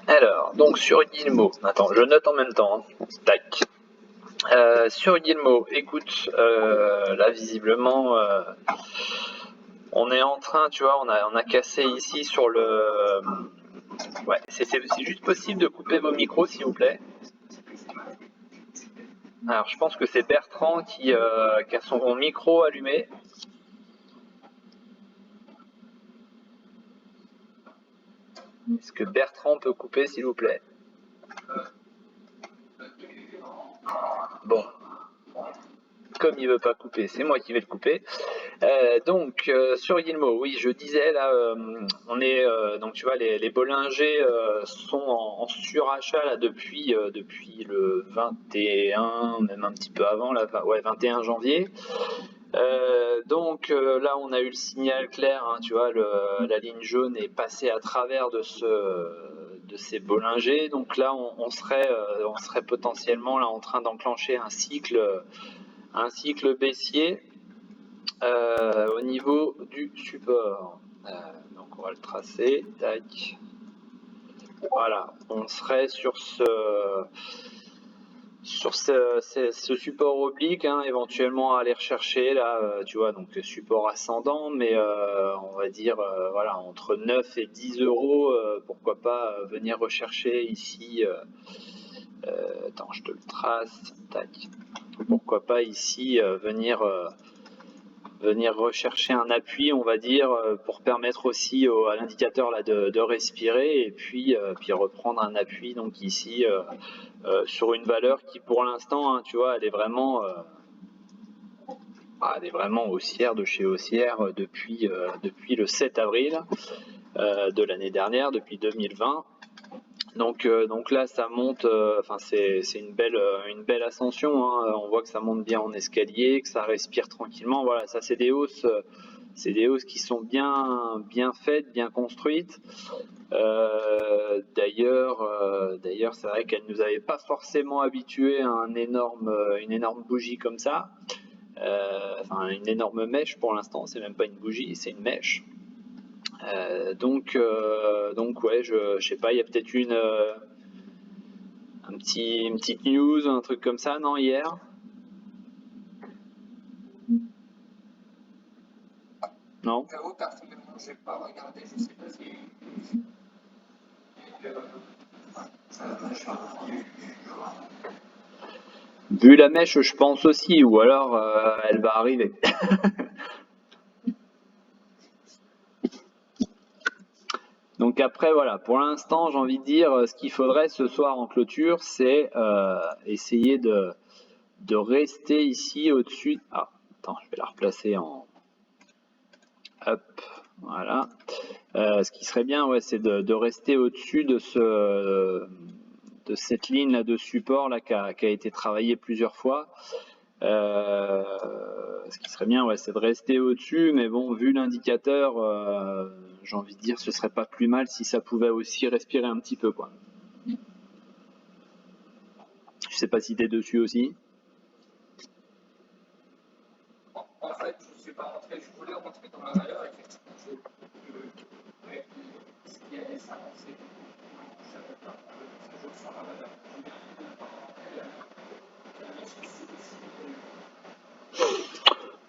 Alors, donc sur Guillemot, attends, je note en même temps. Hein. Tac. Sur Guillemot, écoute, là visiblement, on est en train, tu vois, on a cassé ici sur le. Ouais, c'est juste possible de couper vos micros, s'il vous plaît. Alors, je pense que c'est Bertrand qui a son micro allumé. Est-ce que Bertrand peut couper, s'il vous plaît? Bon. Comme il veut pas couper, c'est moi qui vais le couper. Donc sur Guillemot, oui, je disais là, on est donc tu vois les Bollinger sont en surachat là depuis le 21, même un petit peu avant là, ouais 21 janvier. Donc là on a eu le signal clair, hein, tu vois, la ligne jaune est passée à travers de ces Bollinger. Donc là on serait potentiellement là en train d'enclencher un cycle baissier au niveau du support. Donc on va le tracer, tac. Voilà, on serait sur ce support oblique, hein, éventuellement à aller rechercher là, tu vois, donc support ascendant, mais on va dire voilà entre 9 et 10 euros, pourquoi pas venir rechercher ici. Attends, je te le trace, tac. Pourquoi pas ici venir rechercher un appui, on va dire, pour permettre aussi à l'indicateur là de respirer et puis reprendre un appui donc ici sur une valeur qui pour l'instant, hein, tu vois, elle est vraiment haussière de chez haussière depuis le 7 avril de l'année dernière, depuis 2020. Donc là ça monte, c'est une belle ascension, hein. On voit que ça monte bien en escalier, que ça respire tranquillement. Voilà, ça c'est des hausses qui sont bien faites, bien construites. D'ailleurs c'est vrai qu'elle nous avait pas forcément habitués à une énorme bougie comme ça. Une énorme mèche pour l'instant, c'est même pas une bougie, c'est une mèche. Donc ouais, je sais pas, il y a peut-être une petite news, un truc comme ça, non, hier? Non? Personnellement, j'ai pas regardé, je sais pas si. Vu la mèche, je pense aussi, ou alors elle va arriver. Donc après, voilà, pour l'instant, j'ai envie de dire, ce qu'il faudrait ce soir en clôture, c'est essayer de rester ici au-dessus. Ah, attends, je vais la replacer en. Hop, voilà. Ce qui serait bien, ouais, c'est de rester au-dessus de cette ligne là de support là qui a été travaillée plusieurs fois. Ce qui serait bien, ouais, c'est de rester au-dessus, mais bon, vu l'indicateur, j'ai envie de dire, ce serait pas plus mal si ça pouvait aussi respirer un petit peu, quoi. Je sais pas si t'es dessus aussi. En fait, je suis pas rentré, je voulais rentrer dans la valeur, effectivement. Ce qui allait s'avancer, je savais pas, ça joue sur la valeur.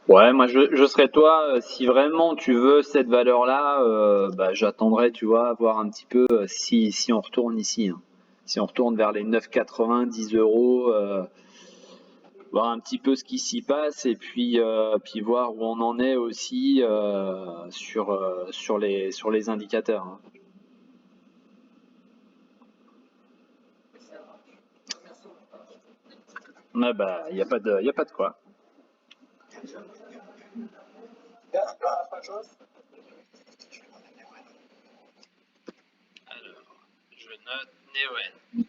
Ouais, moi je serais toi, si vraiment tu veux cette valeur-là, bah, j'attendrai, tu vois, voir un petit peu si on retourne ici, hein. Si on retourne vers les 9,80, 10 euros, voir un petit peu ce qui s'y passe et puis voir où on en est aussi sur les indicateurs, hein. Ouais, bah, y a pas de quoi. Alors, je note Neoen.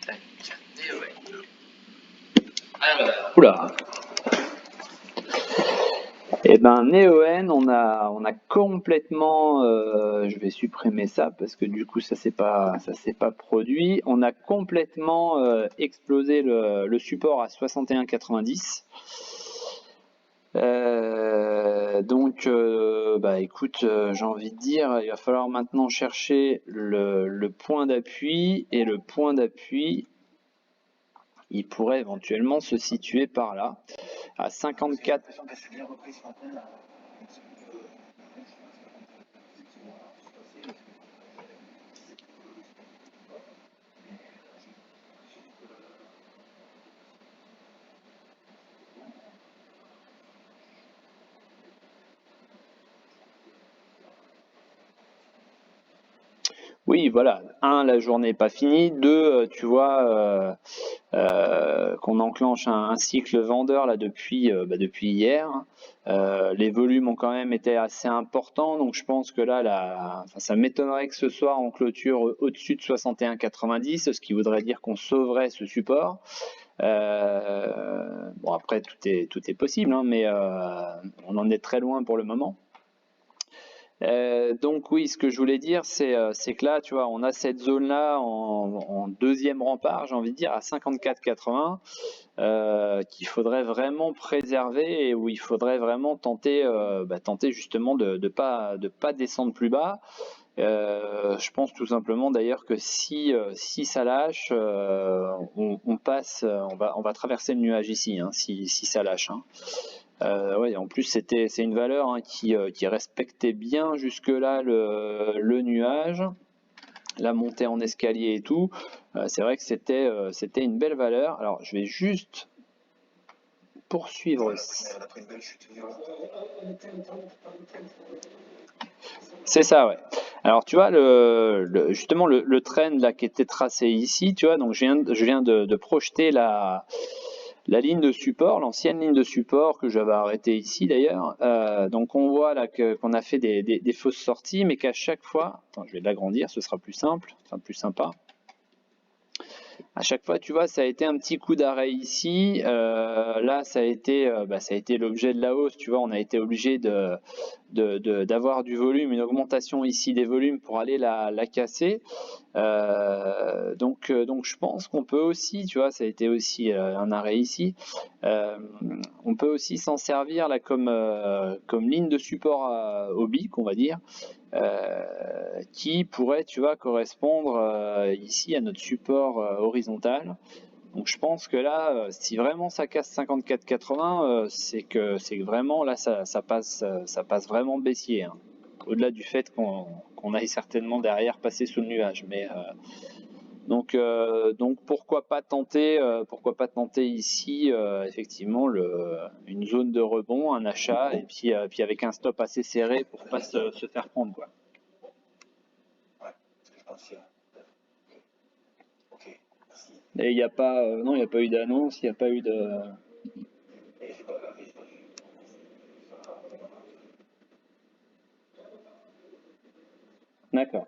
Tac, Neoen. Alors, oula. Eh ben, Neoen, on a complètement, je vais supprimer ça parce que du coup ça s'est pas produit. On a complètement explosé le support à 61,90. Donc, bah écoute, j'ai envie de dire, il va falloir maintenant chercher le point d'appui et le point d'appui, il pourrait éventuellement se situer par là, à 54. Oui, voilà. Un, la journée n'est pas finie. Deux, tu vois qu'on enclenche un cycle vendeur là depuis hier. Les volumes ont quand même été assez importants, donc je pense que là, enfin, ça m'étonnerait que ce soir on clôture au-dessus de 61,90, ce qui voudrait dire qu'on sauverait ce support. Bon, après tout est possible, hein, mais on en est très loin pour le moment. Donc oui, ce que je voulais dire, c'est que là, tu vois, on a cette zone-là en deuxième rempart, j'ai envie de dire, à 54,80, qu'il faudrait vraiment préserver et où il faudrait vraiment tenter justement de pas descendre plus bas. Je pense tout simplement d'ailleurs que si ça lâche, on passe, on va traverser le nuage ici, hein, si ça lâche, hein. Ouais, en plus c'est une valeur, hein, qui respectait bien jusque-là le nuage, la montée en escalier et tout. C'est vrai que c'était une belle valeur. Alors je vais juste poursuivre. C'est ça, ouais. Alors tu vois justement le trend là qui était tracé ici, tu vois, donc je viens de projeter la ligne de support, l'ancienne ligne de support que j'avais arrêtée ici d'ailleurs. Donc on voit là qu'on a fait des fausses sorties, mais qu'à chaque fois, attends, je vais l'agrandir, ce sera plus simple, enfin plus sympa. À chaque fois, tu vois, ça a été un petit coup d'arrêt ici. Là, ça a été l'objet de la hausse. Tu vois, on a été obligé d'avoir du volume, une augmentation ici des volumes pour aller la casser. Donc je pense qu'on peut aussi, tu vois, ça a été aussi un arrêt ici. On peut aussi s'en servir là comme ligne de support au BIC, on va dire, qui pourrait, tu vois, correspondre ici à notre support horizontal. Donc je pense que là, si vraiment ça casse 54,80, c'est que vraiment là ça passe vraiment baissier, hein. Au-delà du fait qu'on aille certainement derrière passer sous le nuage, mais donc pourquoi pas tenter ici effectivement une zone de rebond, un achat et puis avec un stop assez serré pour pas se faire prendre, quoi. Et il n'y a pas non, il n'y a pas eu d'annonce, il n'y a pas eu de. D'accord.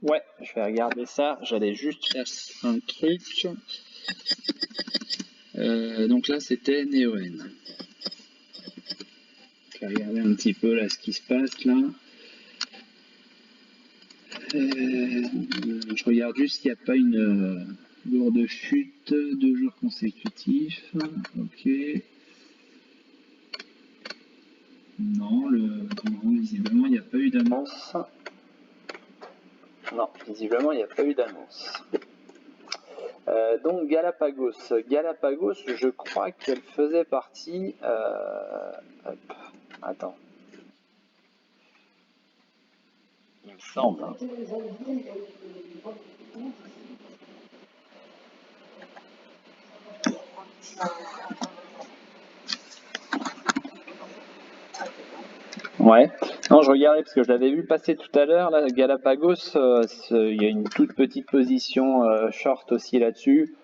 Ouais, je vais regarder ça. J'allais juste faire un truc. Donc là, c'était Neoen. Je vais regarder un petit peu là ce qui se passe là. Je regarde juste s'il n'y a pas une lourde chute 2 jours consécutifs. Ok. Non, visiblement, il n'y a pas eu d'annonce. Non, visiblement, il n'y a pas eu d'annonce. Donc Galapagos. Galapagos, je crois qu'elle faisait partie... hop, attends. Il me semble. Hein. Ouais, non, je regardais parce que je l'avais vu passer tout à l'heure, là, Galapagos, il y a une toute petite position short aussi là-dessus.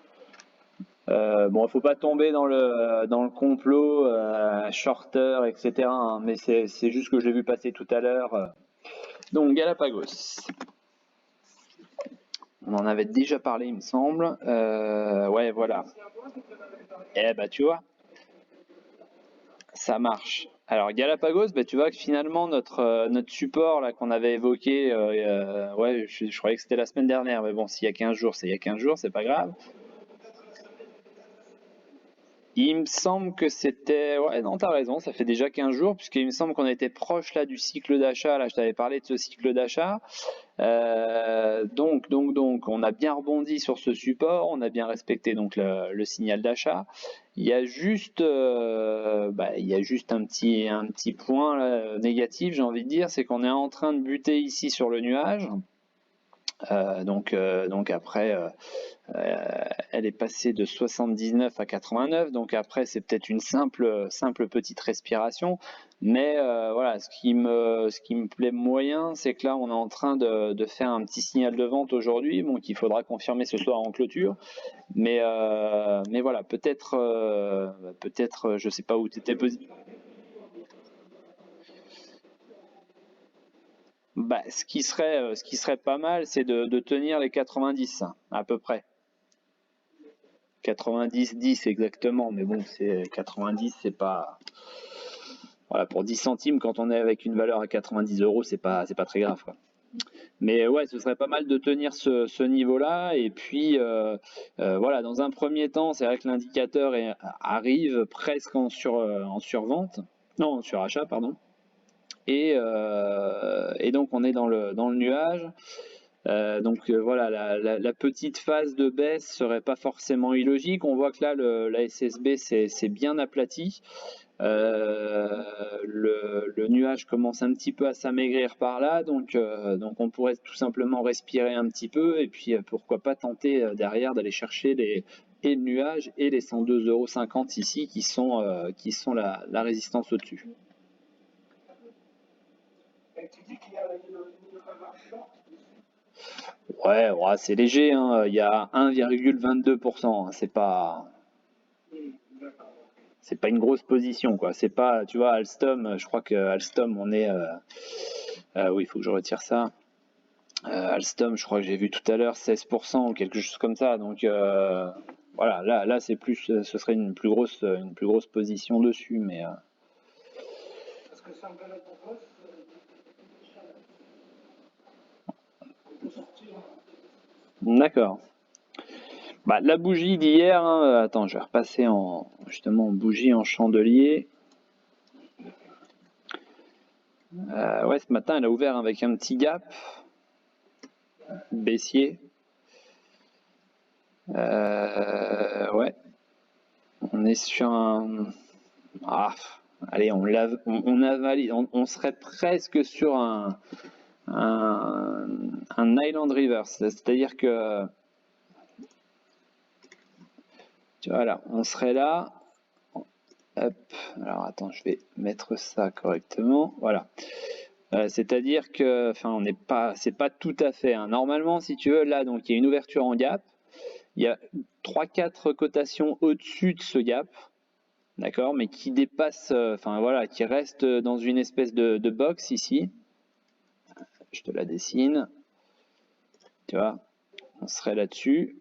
Bon, il faut pas tomber dans le complot, shorter, etc. Hein, mais c'est juste que j'ai vu passer tout à l'heure. Donc Galapagos. On en avait déjà parlé, il me semble. Ouais, voilà. Eh bah tu vois, ça marche. Alors Galapagos, bah, tu vois que finalement notre support là qu'on avait évoqué, ouais, je croyais que c'était la semaine dernière, mais bon, s'il y a 15 jours, c'est il y a 15 jours, c'est pas grave. Il me semble que c'était... Ouais, non, t'as raison, ça fait déjà 15 jours, puisqu'il me semble qu'on était proche là du cycle d'achat. Là, je t'avais parlé de ce cycle d'achat. Donc, on a bien rebondi sur ce support, on a bien respecté donc le signal d'achat. Il y a juste un petit point là, négatif, j'ai envie de dire, c'est qu'on est en train de buter ici sur le nuage. Donc après, elle est passée de 79 à 89, donc après c'est peut-être une simple petite respiration, mais voilà, ce qui me plaît moyen, c'est que là on est en train de faire un petit signal de vente aujourd'hui, bon, qu'il faudra confirmer ce soir en clôture, mais voilà, peut-être, je sais pas où tu étais positionné. Bah, ce qui serait pas mal, c'est de tenir les 90 à peu près. 90-10 exactement, mais bon, c'est 90, c'est pas... Voilà, pour 10 centimes, quand on est avec une valeur à 90 euros, c'est pas très grave, quoi. Mais ouais, ce serait pas mal de tenir ce niveau-là. Et puis, voilà, dans un premier temps, c'est vrai que l'indicateur arrive presque en survente, non, en surachat, pardon. Et donc, on est dans le nuage. Donc voilà, la petite phase de baisse serait pas forcément illogique. On voit que là, la SSB c'est bien aplati. Le nuage commence un petit peu à s'amaigrir par là, donc on pourrait tout simplement respirer un petit peu et puis pourquoi pas tenter derrière d'aller chercher et le nuage et les 102,50 € ici qui sont la résistance au-dessus. Ouais, c'est léger, hein. Il y a 1,22%. Hein. C'est pas une grosse position, quoi. C'est pas, tu vois, Alstom, je crois que Alstom, on est... oui, il faut que je retire ça. Alstom, je crois que j'ai vu tout à l'heure 16% ou quelque chose comme ça. Donc voilà, là c'est plus, ce serait une plus grosse position dessus, mais. Est-ce que c'est un peu la D'accord. Bah, la bougie d'hier, hein, attends, je vais repasser justement en bougie en chandelier. Ouais, ce matin, elle a ouvert avec un petit gap baissier. Ouais, on est sur un... Ah, allez, on avalise, on serait presque sur un Island Reverse, c'est-à-dire que, tu vois là, on serait là, hop, alors attends, je vais mettre ça correctement, voilà. C'est-à-dire que, enfin, c'est pas tout à fait. Hein. Normalement, si tu veux, là, donc il y a une ouverture en gap. Il y a 3-4 cotations au-dessus de ce gap, d'accord, mais qui dépasse, enfin voilà, qui reste dans une espèce de box ici. Je te la dessine. Tu vois, on serait là-dessus.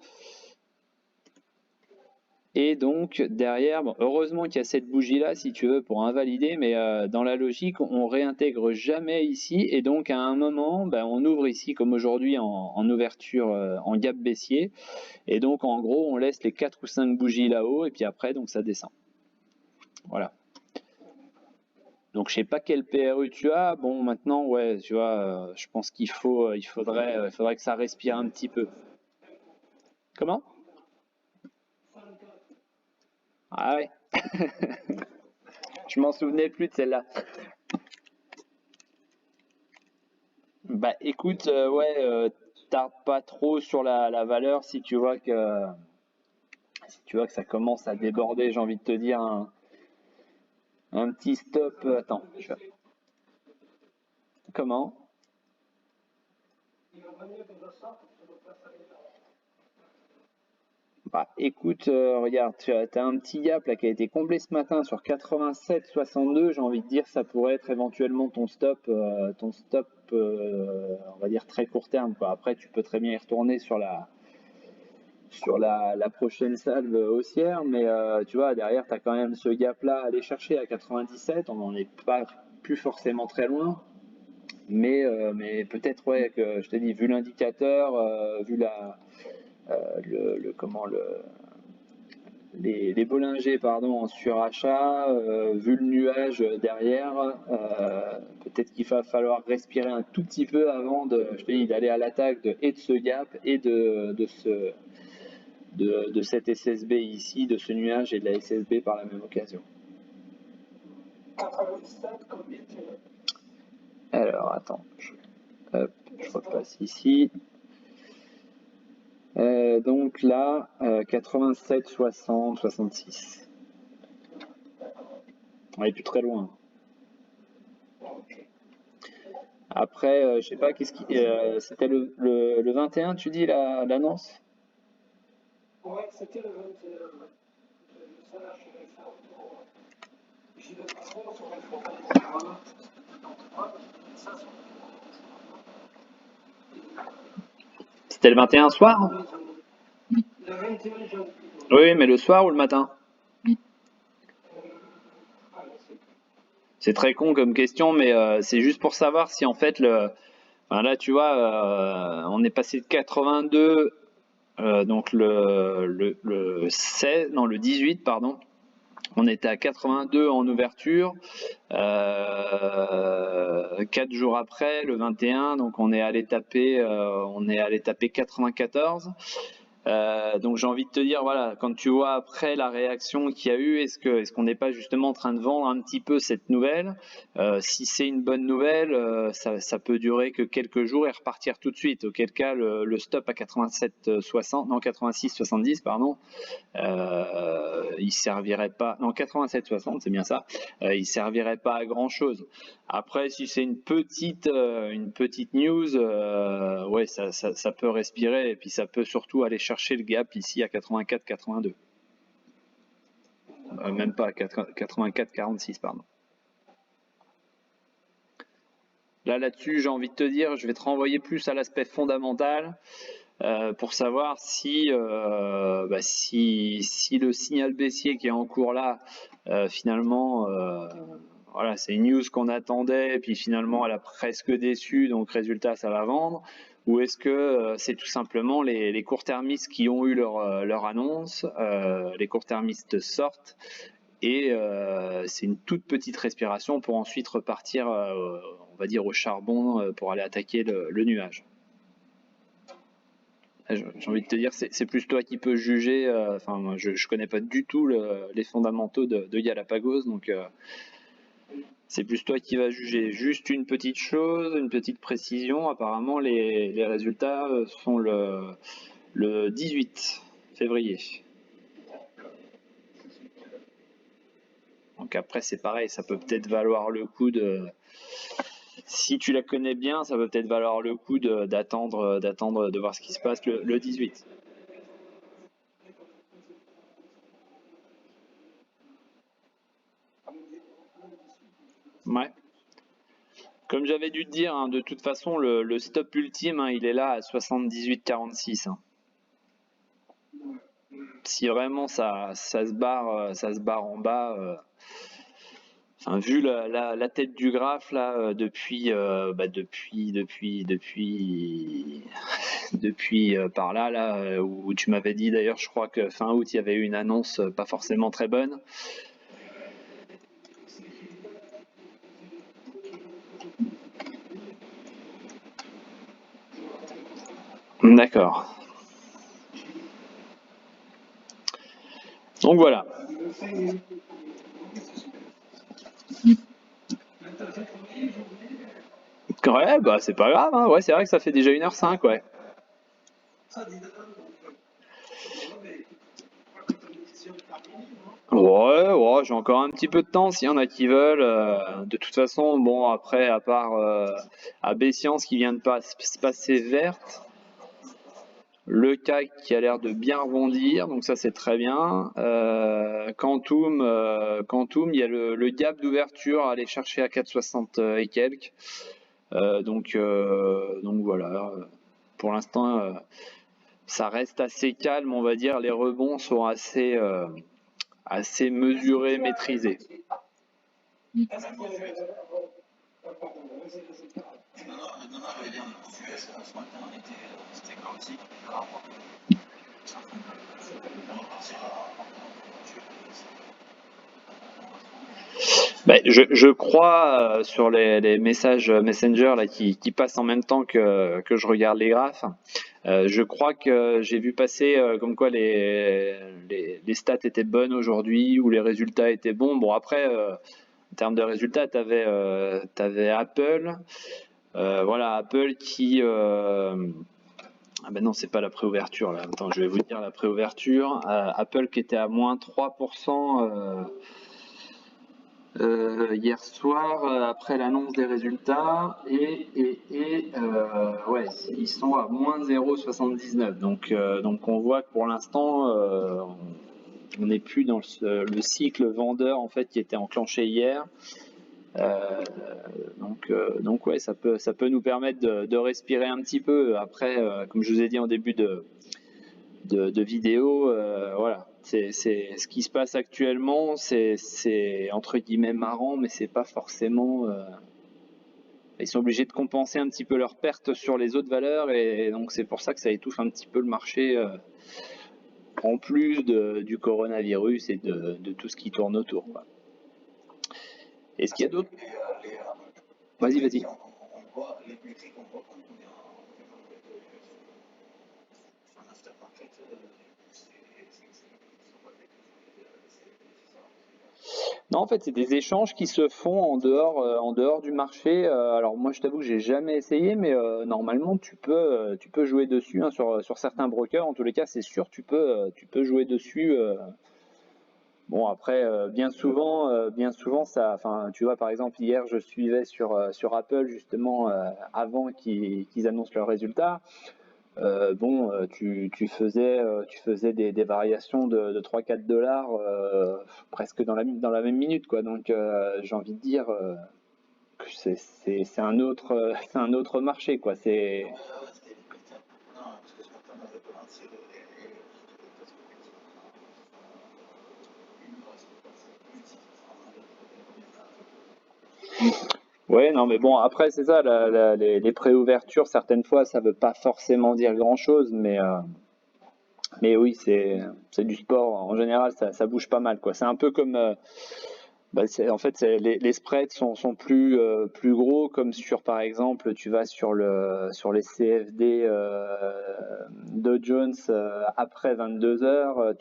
Et donc derrière, bon, heureusement qu'il y a cette bougie là si tu veux pour invalider, mais dans la logique on réintègre jamais ici et donc à un moment on ouvre ici comme aujourd'hui en ouverture en gap baissier et donc en gros on laisse les 4 ou 5 bougies là-haut et puis après donc ça descend. Voilà. Donc je sais pas quel PRU tu as. Bon, maintenant, ouais, tu vois, je pense qu'il faudrait que ça respire un petit peu. Comment? Ah ouais. Je m'en souvenais plus de celle-là. Bah écoute, ouais, tarde pas trop sur la valeur si tu vois que ça commence à déborder, j'ai envie de te dire un petit stop. Attends, comment? Bah écoute, regarde, tu as un petit gap là qui a été comblé ce matin sur 87,62. J'ai envie de dire ça pourrait être éventuellement ton stop, on va dire très court terme, quoi. Après, tu peux très bien y retourner sur la prochaine salve haussière, mais tu vois, derrière, tu as quand même ce gap-là à aller chercher à 97, on n'en est pas plus forcément très loin, mais peut-être, ouais, que je t'ai dit, vu l'indicateur, vu les Bollinger, pardon, en surachat, vu le nuage derrière, peut-être qu'il va falloir respirer un tout petit peu avant je te dis, d'aller à l'attaque et de ce gap et de cette SSB ici, de ce nuage et de la SSB par la même occasion. Alors, attends, hop, je repasse ici. Donc là, 87, 60, 66. On n'est plus très loin. Après, je sais pas, c'était le 21, tu dis, l'annonce? Ouais, c'était le 21. C'était le 21 soir? Le 21 janvier. Oui, mais le soir ou le matin? C'est très con comme question, mais c'est juste pour savoir si en fait enfin, là tu vois, on est passé de 82, donc le 16, non le 18 pardon. On était à 82 en ouverture. 4 jours après, le 21, donc on est allé taper 94. Donc j'ai envie de te dire, voilà, quand tu vois après la réaction qu'il y a eu, est-ce qu'on n'est pas justement en train de vendre un petit peu cette nouvelle? Si c'est une bonne nouvelle, ça peut durer que quelques jours et repartir tout de suite. Auquel cas, le stop à 87,60, non 86,70, pardon, il servirait pas, non 87,60, c'est bien ça, il servirait pas à grand chose. Après, si c'est une petite news, ouais, ça peut respirer et puis ça peut surtout aller chercher le gap ici à 84,82. Même pas, 84,46, pardon. Là-dessus, j'ai envie de te dire, je vais te renvoyer plus à l'aspect fondamental pour savoir si le signal baissier qui est en cours là, finalement, voilà, c'est une news qu'on attendait, et puis finalement elle a presque déçu, donc résultat ça va vendre, ou est-ce que c'est tout simplement les court-termistes qui ont eu leur annonce, les court-termistes sortent, et c'est une toute petite respiration pour ensuite repartir, on va dire, au charbon pour aller attaquer le nuage. J'ai envie de te dire, c'est plus toi qui peux juger. Enfin, moi, je connais pas du tout les fondamentaux de Galapagos, donc c'est plus toi qui vas juger. Juste une petite chose, une petite précision. Apparemment, les résultats sont le 18 février. Donc après, c'est pareil, ça peut peut-être valoir le coup de... Si tu la connais bien, ça peut peut-être valoir le coup d'attendre de voir ce qui se passe le 18. Ouais. Comme j'avais dû te dire, hein, de toute façon, le stop ultime, hein, il est là à 78,46. Hein. Si vraiment ça se barre en bas, enfin, vu la tête du graphe là, depuis par là, où tu m'avais dit d'ailleurs, je crois que fin août il y avait eu une annonce pas forcément très bonne. D'accord. Donc voilà. Ouais, bah c'est pas grave, hein. Ouais, c'est vrai que ça fait déjà 1h05, ouais. Ouais, ouais, j'ai encore un petit peu de temps s'il y en a qui veulent. De toute façon, bon, après, à part AB Science qui vient de se passer verte, le CAC qui a l'air de bien rebondir, donc ça c'est très bien. Quantum, il y a le gap d'ouverture à aller chercher à 4,60 et quelques. Donc voilà, pour l'instant, ça reste assez calme, on va dire. Les rebonds sont assez mesurés, maîtrisés. Ben, je crois sur les messages Messenger là, qui passent en même temps que je regarde les graphes. Je crois que j'ai vu passer comme quoi les stats étaient bonnes aujourd'hui ou les résultats étaient bons. Bon, après, en termes de résultats, tu avais Apple. Voilà, Apple qui. Ah ben non, c'est pas la préouverture là. Attends, je vais vous dire la préouverture. Apple qui était à moins 3%. Hier soir, après l'annonce des résultats, ouais, ils sont à moins 0,79. Donc on voit que pour l'instant, on n'est plus dans le cycle vendeur en fait qui était enclenché hier. Donc ouais, ça peut nous permettre de respirer un petit peu. Après, comme je vous ai dit en début de vidéo, voilà. C'est ce qui se passe actuellement, c'est entre guillemets marrant, mais c'est pas forcément. Ils sont obligés de compenser un petit peu leurs pertes sur les autres valeurs, et donc c'est pour ça que ça étouffe un petit peu le marché, en plus du coronavirus et de tout ce qui tourne autour, quoi. Est-ce qu'il y a d'autres? Vas-y, vas-y. Non, en fait, c'est des échanges qui se font en dehors du marché. Alors moi, je t'avoue que j'ai jamais essayé, mais normalement, tu peux jouer dessus hein, sur certains brokers. En tous les cas, c'est sûr, tu peux jouer dessus. Bon, après, bien souvent, ça. Enfin, tu vois, par exemple, hier, je suivais sur Apple justement avant qu'ils annoncent leurs résultats. Bon, tu faisais des variations de 3-4 dollars presque dans la même minute, quoi. Donc, j'ai envie de dire que c'est c'est un autre marché, quoi. C'est ouais, non, mais bon, après, c'est ça, les préouvertures, certaines fois, ça veut pas forcément dire grand-chose, mais oui, c'est du sport. En général, ça bouge pas mal, quoi. C'est un peu comme bah, en fait, les spreads sont plus gros, comme sur, par exemple, tu vas sur les CFD Dow Jones après 22 heures,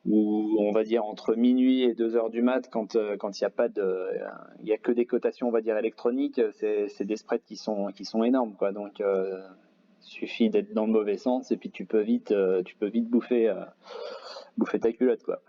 ou on va dire entre minuit et 2 heures du mat, quand il n'y a pas il y a que des cotations, on va dire électroniques, c'est des spreads qui sont énormes, quoi. Donc, suffit d'être dans le mauvais sens et puis tu peux vite bouffer ta culotte, quoi.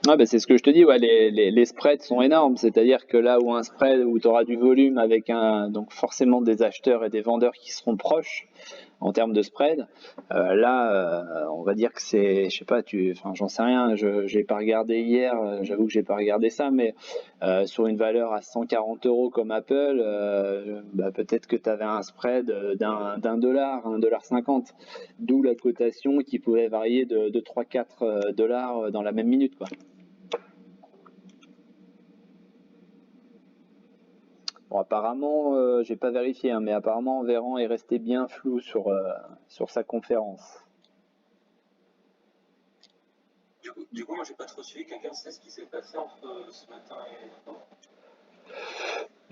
Ah bah c'est ce que je te dis, ouais, les spreads sont énormes, c'est-à-dire que là où un spread où tu auras du volume avec donc forcément des acheteurs et des vendeurs qui seront proches en termes de spread, on va dire que c'est, je sais pas, enfin j'en sais rien, j'ai pas regardé hier, j'avoue que j'ai pas regardé ça, mais sur une valeur à 140 euros comme Apple, bah, peut-être que tu avais un spread d'un dollar, 1,50 $, d'où la cotation qui pouvait varier de 3-4 dollars dans la même minute, quoi. Bon, apparemment, j'ai pas vérifié, hein, mais apparemment Véran est resté bien flou sur sa conférence. Du coup, moi, j'ai pas trop suivi. Quelqu'un sait ce qui s'est passé entre ce matin et maintenant?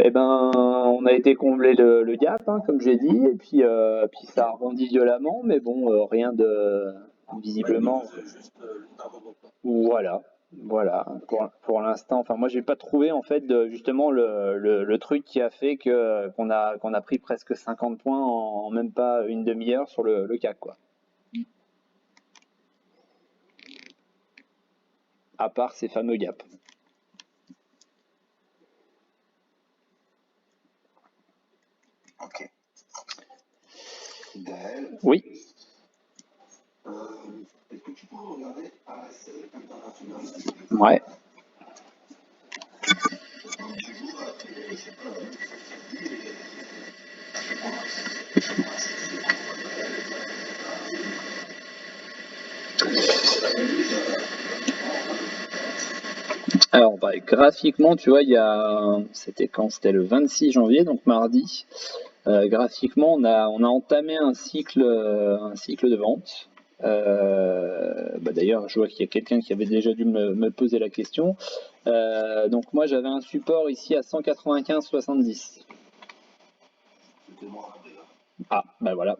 Eh ben, on a été combler le gap, hein, comme j'ai dit, et puis ça a rebondi violemment, mais bon, rien de visiblement. Juste un rebond. Voilà, voilà. Pour l'instant, enfin moi j'ai pas trouvé en fait justement le truc qui a fait que qu'on a pris presque 50 points en même pas une demi-heure sur le CAC, quoi. À part ces fameux gaps. Ok. Oui. Est-ce que tu peux regarder ASL International? Ouais. Alors, bah, graphiquement, tu vois, c'était quand? C'était le 26 janvier, donc mardi. Graphiquement, on a entamé un cycle de vente. Bah, d'ailleurs, je vois qu'il y a quelqu'un qui avait déjà dû me poser la question. Donc moi, j'avais un support ici à 195,70. Ah, bah voilà.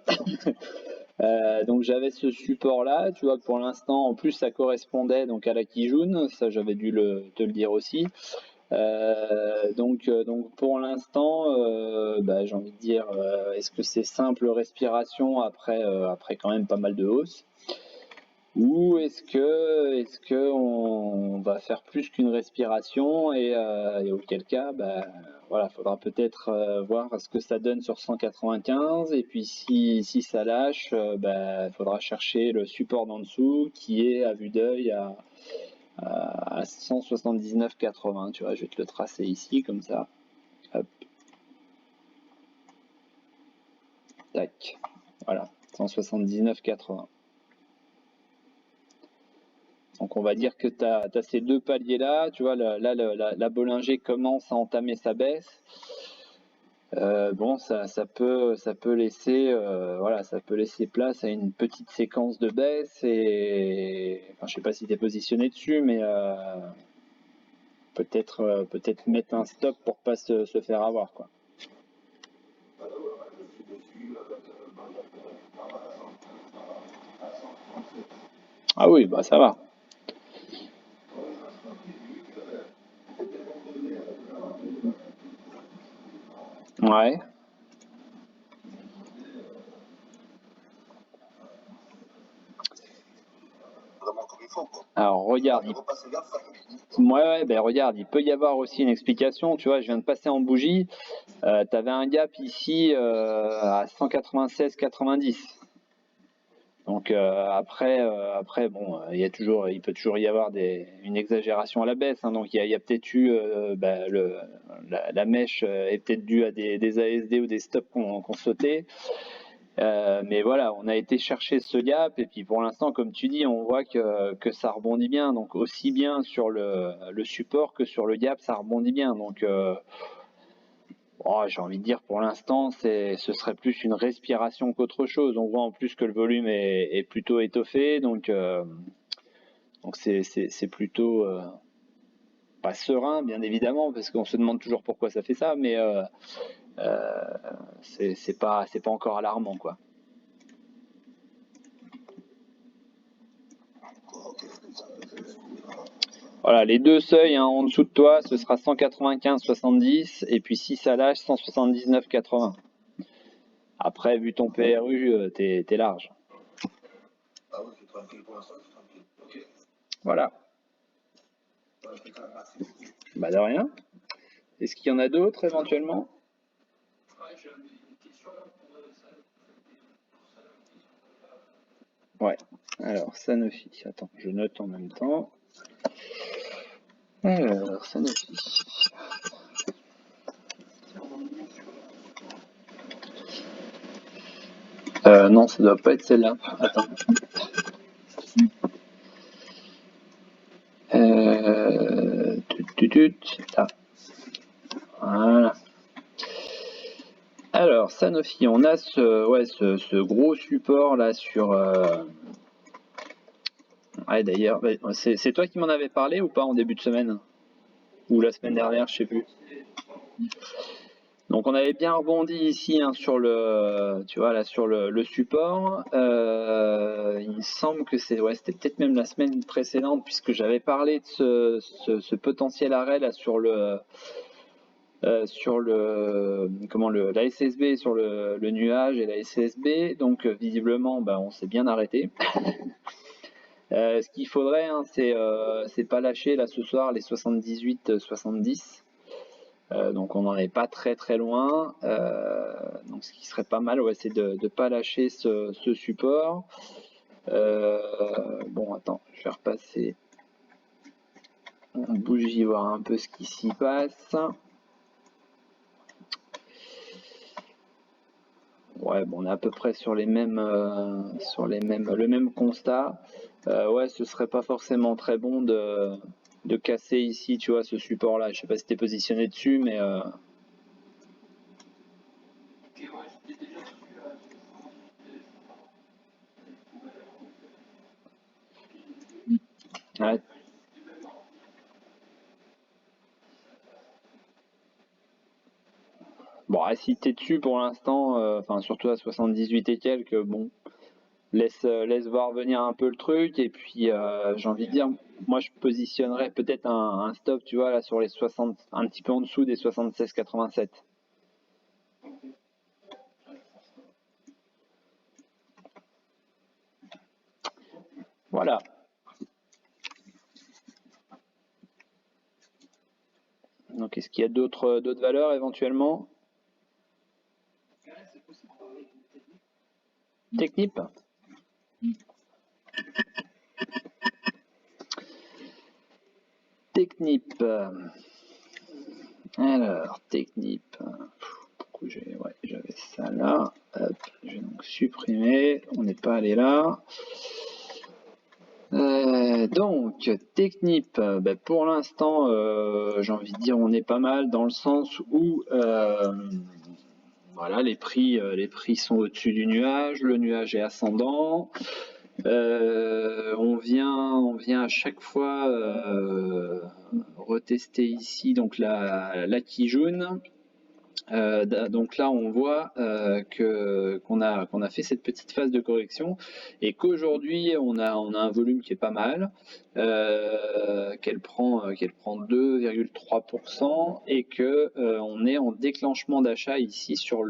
Donc j'avais ce support-là, tu vois que pour l'instant, en plus, ça correspondait donc à la Kijun, ça j'avais dû te le dire aussi. Donc pour l'instant, bah, j'ai envie de dire, est-ce que c'est simple respiration après quand même pas mal de hausse, ou est-ce que on va faire plus qu'une respiration et auquel cas, bah, voilà, faudra peut-être voir ce que ça donne sur 195, et puis si ça lâche, bah, faudra chercher le support d'en dessous qui est à vue d'œil à 179,80. Tu vois, je vais te le tracer ici comme ça. Hop. Tac. Voilà, 179,80. Donc on va dire que tu as ces deux paliers-là. Tu vois, là, la Bollinger commence à entamer sa baisse. Bon, ça peut laisser, voilà, ça peut laisser place à une petite séquence de baisse. Et enfin, je sais pas si tu es positionné dessus, mais peut-être mettre un stop pour pas se faire avoir, quoi. Ah oui, bah ça va. Ouais. Vraiment comme il faut, quoi. Alors regarde, ouais, ben regarde, il peut y avoir aussi une explication. Tu vois, je viens de passer en bougie. Tu avais un gap ici à 196,90. Donc après bon, il peut toujours y avoir une exagération à la baisse, hein. Donc il y a peut-être eu bah, la mèche est peut-être due à des ASD ou des stops qu'on sautait. Mais voilà, on a été chercher ce gap, et puis pour l'instant, comme tu dis, on voit que ça rebondit bien. Donc aussi bien sur le support que sur le gap, ça rebondit bien. Donc j'ai envie de dire, pour l'instant, ce serait plus une respiration qu'autre chose. On voit en plus que le volume est plutôt étoffé, donc c'est plutôt pas serein, bien évidemment, parce qu'on se demande toujours pourquoi ça fait ça, mais c'est pas encore alarmant, quoi. Voilà, les deux seuils, hein, en dessous de toi, ce sera 195,70, et puis si ça lâche, 179,80. Après, vu ton PRU, t'es large. Ah oui, c'est tranquille pour l'instant, c'est tranquille. Ok. Voilà. Bah de rien. Est-ce qu'il y en a d'autres éventuellement? Ouais. Alors, Sanofi. Attends, je note en même temps. Alors, Sanofi. Non, ça doit pas être celle-là. Attends. Là. Voilà. Alors, Sanofi, on a ce gros support là sur... Ouais, d'ailleurs, c'est toi qui m'en avais parlé ou pas en début de semaine? Ou la semaine dernière, je sais plus. Donc on avait bien rebondi ici hein, sur le, tu vois là sur le support. Il me semble que c'était peut-être même la semaine précédente puisque j'avais parlé de ce potentiel arrêt là sur le la SSB sur le nuage et la SSB. Donc visiblement on s'est bien arrêté. Ce qu'il faudrait hein, c'est pas lâcher là ce soir les 78-70. Donc on n'en est pas très très loin. Donc ce qui serait pas mal, c'est de ne pas lâcher ce support. Bon, attends, je vais repasser en bougie, voir un peu ce qui s'y passe. Ouais, bon, on est à peu près sur le même constat. Ouais, ce serait pas forcément très bon de casser ici, tu vois, ce support-là. Je sais pas si t'es positionné dessus, mais ouais. Bon, si t'es dessus pour l'instant, enfin surtout à 78 et quelques, bon, laisse voir venir un peu le truc et puis j'ai envie de dire, moi je positionnerais peut-être un stop, tu vois, là sur les 60, un petit peu en dessous des 76,87. Voilà. Donc est-ce qu'il y a d'autres valeurs éventuellement? Technip? Technip. Alors, Technip. J'avais ça là. Hop, je vais donc supprimer. On n'est pas allé là. Donc, Technip, pour l'instant, j'ai envie de dire on est pas mal dans le sens où voilà, les prix sont au-dessus du nuage, le nuage est ascendant. On vient à chaque fois retester ici donc la Kijun. Donc là, on voit qu'on a fait cette petite phase de correction et qu'aujourd'hui, on a un volume qui est pas mal, qu'elle prend 2,3% et que on est en déclenchement d'achat ici sur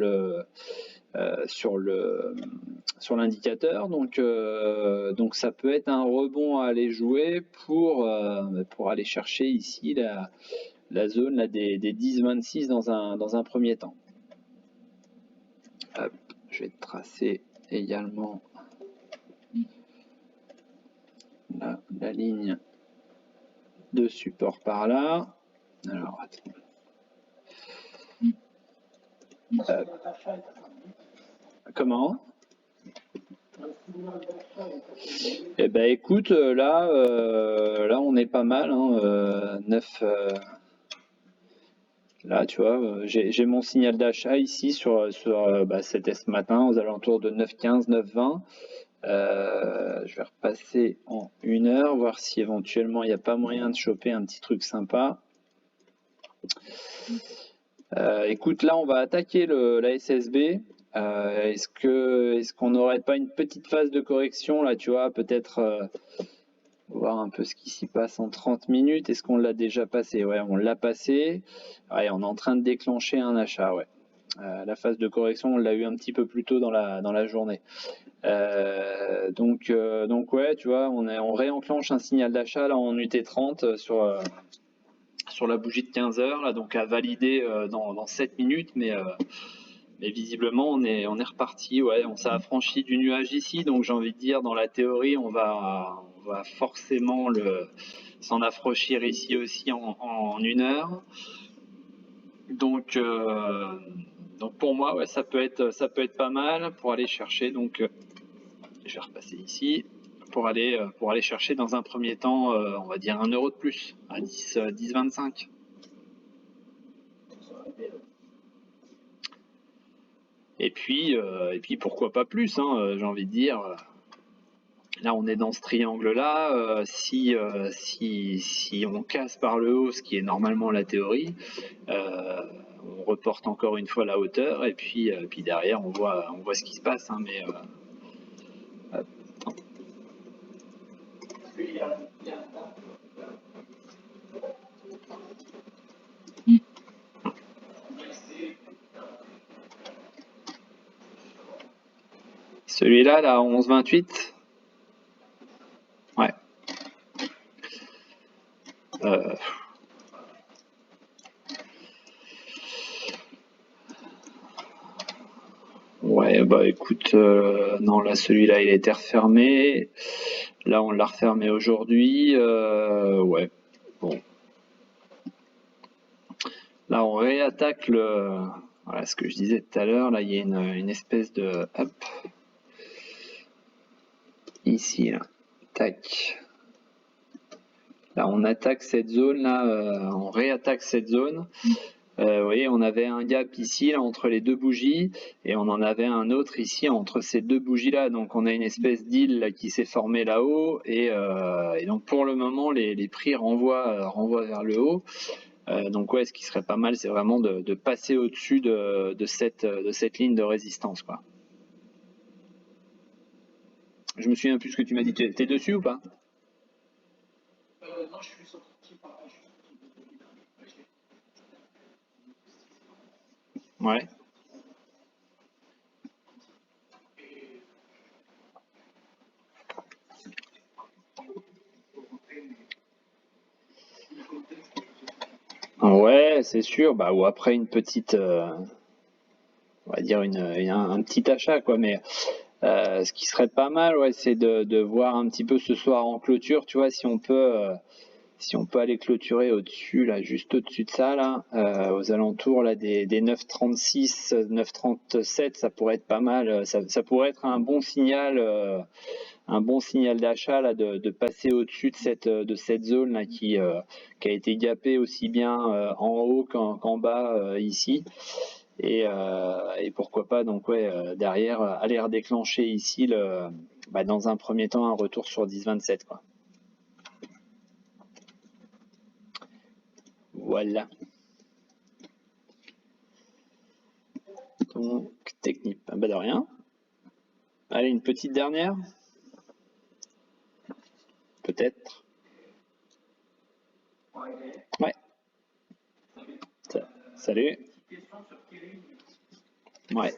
l'indicateur. Donc ça peut être un rebond à aller jouer pour aller chercher ici la zone là, des 10-26 dans un premier temps. Hop, je vais tracer également la ligne de support par là. Alors, attends. Comment? Eh ben écoute, là on est pas mal, hein, 9. Là, tu vois, j'ai mon signal d'achat ici c'était ce matin aux alentours de 9,15, 9,20. Je vais repasser en 1 heure, voir si éventuellement il n'y a pas moyen de choper un petit truc sympa. Écoute, là on va attaquer la SSB. Est-ce qu'on n'aurait pas une petite phase de correction là, tu vois, peut-être voir un peu ce qui s'y passe en 30 minutes. Est-ce qu'on l'a déjà passé? Ouais, on l'a passé. Ouais, on est en train de déclencher un achat, ouais. La phase de correction, on l'a eu un petit peu plus tôt dans la journée. Donc ouais, tu vois, on réenclenche un signal d'achat là en UT30 sur la bougie de 15 heures, là, donc à valider dans 7 minutes, mais visiblement on est reparti, ouais, on s'est affranchi du nuage ici, donc j'ai envie de dire dans la théorie on va forcément s'en affranchir ici aussi en 1 heure. Donc pour moi ouais, ça peut être pas mal pour aller chercher, donc je vais repasser ici pour aller chercher dans un premier temps on va dire 1 euro de plus à 10,25. Et puis pourquoi pas plus, hein, j'ai envie de dire. Là, on est dans ce triangle-là. Si on casse par le haut, ce qui est normalement la théorie, on reporte encore une fois la hauteur, et puis derrière, on voit ce qui se passe. Hein, mais attends. Celui-là, là, 11,28. Ouais. Ouais, bah écoute, non, là, celui-là, il a été refermé. Là, on l'a refermé aujourd'hui. Ouais, bon. Là, on réattaque voilà ce que je disais tout à l'heure. Là, il y a une espèce de... Hop. Ici, là. Tac. Là, on attaque cette zone, là. On réattaque cette zone. Vous voyez, on avait un gap ici, là, entre les deux bougies, et on en avait un autre ici, entre ces deux bougies-là. Donc, on a une espèce d'île qui s'est formée là-haut, et donc, pour le moment, les prix renvoient vers le haut. Donc, ouais, ce qui serait pas mal, c'est vraiment de passer au-dessus de cette ligne de résistance, quoi. Je me souviens plus ce que tu m'as dit. T'es dessus ou pas? Non, je suis sorti par là. Ouais. Ouais, c'est sûr. Bah, ou après une petite, on va dire un petit achat, quoi. Mais ce qui serait pas mal, ouais, c'est de voir un petit peu ce soir en clôture, tu vois, si on peut aller clôturer au-dessus, là, juste au-dessus de ça, là, aux alentours là, des 9,36, 9,37, ça pourrait être pas mal. Ça pourrait être un bon signal d'achat, là, de passer au-dessus de cette zone là, qui a été gapée aussi bien en haut qu'en bas ici. Et pourquoi pas, donc ouais, derrière, aller redéclencher ici dans un premier temps un retour sur 10,27, quoi. Voilà. Donc, technique, bah de rien. Allez, une petite dernière. Peut-être. Ouais. Salut. Ouais.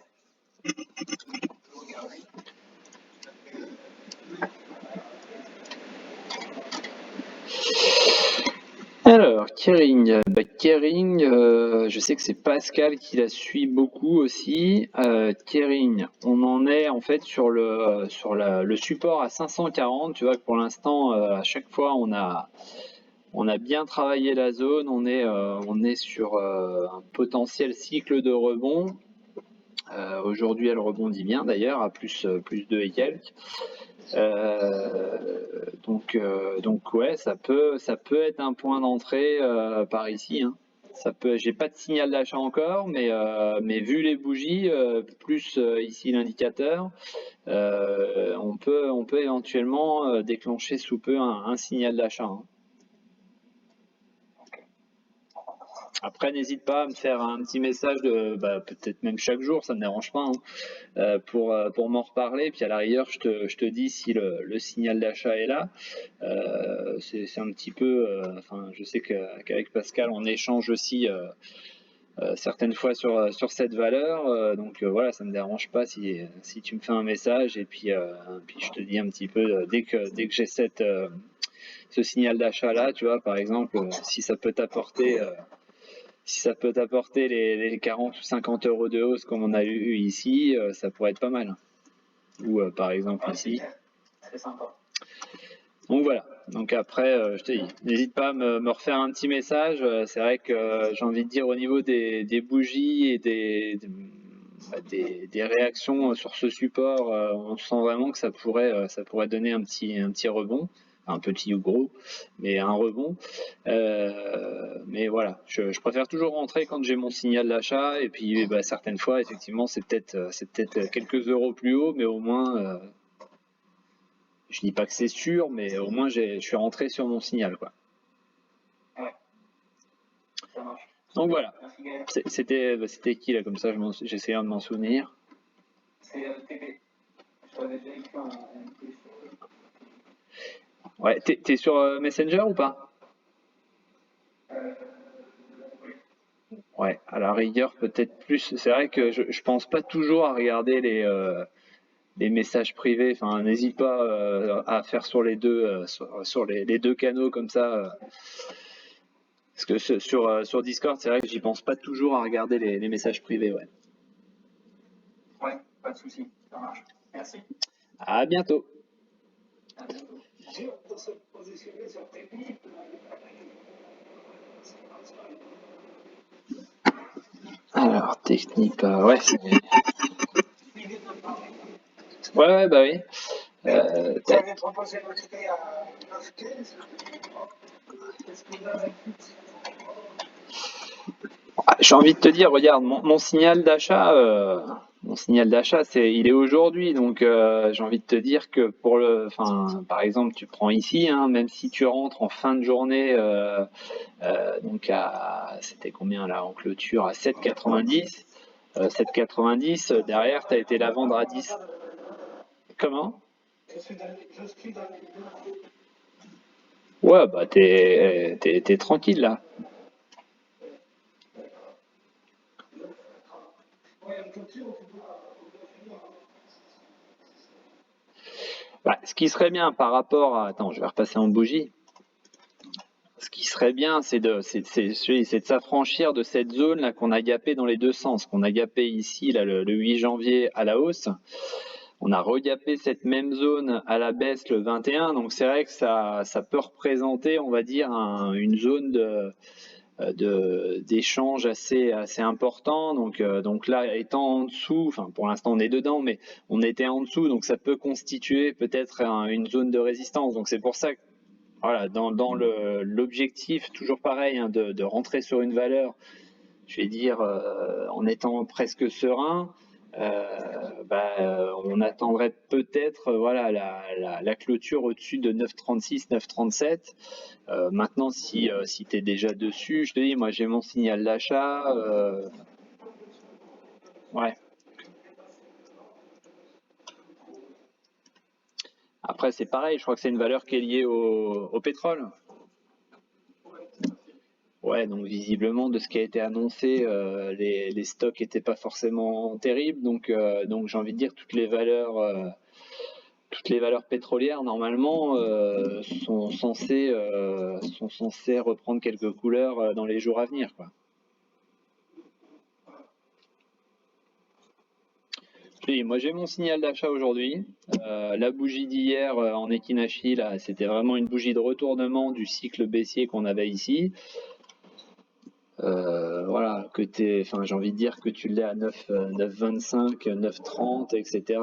Alors, Kering, Kering, je sais que c'est Pascal qui la suit beaucoup aussi. Kering, on en est en fait sur le support à 540. Tu vois que pour l'instant, à chaque fois, on a bien travaillé la zone. On est sur un potentiel cycle de rebond. Aujourd'hui, elle rebondit bien d'ailleurs à plus 2 et quelques. Donc ouais, ça peut être un point d'entrée par ici, hein. J'ai pas de signal d'achat encore, mais vu les bougies plus ici l'indicateur, on peut éventuellement déclencher sous peu un signal d'achat, hein. Après, n'hésite pas à me faire un petit message peut-être même chaque jour, ça ne me dérange pas, hein, pour m'en reparler. Puis à la rigueur, je te dis si le signal d'achat est là. C'est un petit peu, enfin, je sais qu'avec Pascal, on échange aussi certaines fois sur cette valeur. Donc voilà, ça ne me dérange pas si tu me fais un message et puis je te dis un petit peu dès que j'ai ce signal d'achat là, tu vois, par exemple, si ça peut t'apporter les 40 ou 50 euros de hausse comme on a eu ici, ça pourrait être pas mal. Ou par exemple ici. C'est sympa. Donc voilà. Donc après, je te dis, n'hésite pas à me refaire un petit message. C'est vrai que j'ai envie de dire au niveau des bougies et des réactions sur ce support, on sent vraiment que ça pourrait donner un petit rebond. un petit ou gros, mais un rebond. Mais voilà, je préfère toujours rentrer quand j'ai mon signal d'achat, et puis bah, certaines fois, effectivement, c'est peut-être quelques euros plus haut, mais au moins, je dis pas que c'est sûr, mais au moins je suis rentré sur mon signal, quoi. Ouais, ça marche. Donc voilà, Merci Gaël. c'était qui là, comme ça, j'essayais de m'en souvenir. C'est TP. Je t'avais déjà écrit un MP. Ouais, t'es sur Messenger ou pas? Ouais, à la rigueur, peut-être plus. C'est vrai que je pense pas toujours à regarder les messages privés. Enfin, n'hésite pas à faire sur les deux, sur les deux canaux comme ça. Parce que sur Discord, c'est vrai que j'y pense pas toujours à regarder les messages privés. Ouais. Ouais, pas de souci, ça marche. Merci. À bientôt. À bientôt. Alors, technique, ouais. Ouais, bah oui. Tu avais proposé l'acheter à 9,15. Qu'est-ce que vous avez fait? J'ai envie de te dire, regarde, mon signal d'achat, il est aujourd'hui, donc j'ai envie de te dire que enfin, par exemple, tu prends ici, hein, même si tu rentres en fin de journée, donc c'était combien là en clôture à 7,90, 7,90, derrière, tu as été la vendre à 10. Comment? Je suis dans les deux. Ouais, bah t'es tranquille là. Ouais, en clôture, tu peux. Bah, ce qui serait bien par rapport à... Attends, je vais repasser en bougie. Ce qui serait bien, c'est de s'affranchir de cette zone là qu'on a gapé dans les deux sens. Qu'on a gapé ici là, le 8 janvier à la hausse. On a regapé cette même zone à la baisse le 21. Donc c'est vrai que ça peut représenter, on va dire, une zone d'échange assez important. Donc là, étant en dessous, enfin pour l'instant on est dedans, mais on était en dessous, donc ça peut constituer peut-être une zone de résistance. Donc c'est pour ça que voilà, dans l'objectif, toujours pareil, hein, de rentrer sur une valeur, je vais dire, en étant presque serein, on attendrait peut-être voilà, la clôture au-dessus de 9,36, 9,37. Maintenant, si tu es déjà dessus, je te dis, moi j'ai mon signal d'achat. Ouais. Après, c'est pareil, je crois que c'est une valeur qui est liée au pétrole. Ouais, donc visiblement, de ce qui a été annoncé, les stocks n'étaient pas forcément terribles. Donc j'ai envie de dire, toutes les valeurs pétrolières, normalement, sont censées reprendre quelques couleurs dans les jours à venir, quoi. Oui, moi j'ai mon signal d'achat aujourd'hui. La bougie d'hier en Ekinashi, là, c'était vraiment une bougie de retournement du cycle baissier qu'on avait ici. Voilà, enfin, j'ai envie de dire que tu l'aies à 9,25, 9,30, etc.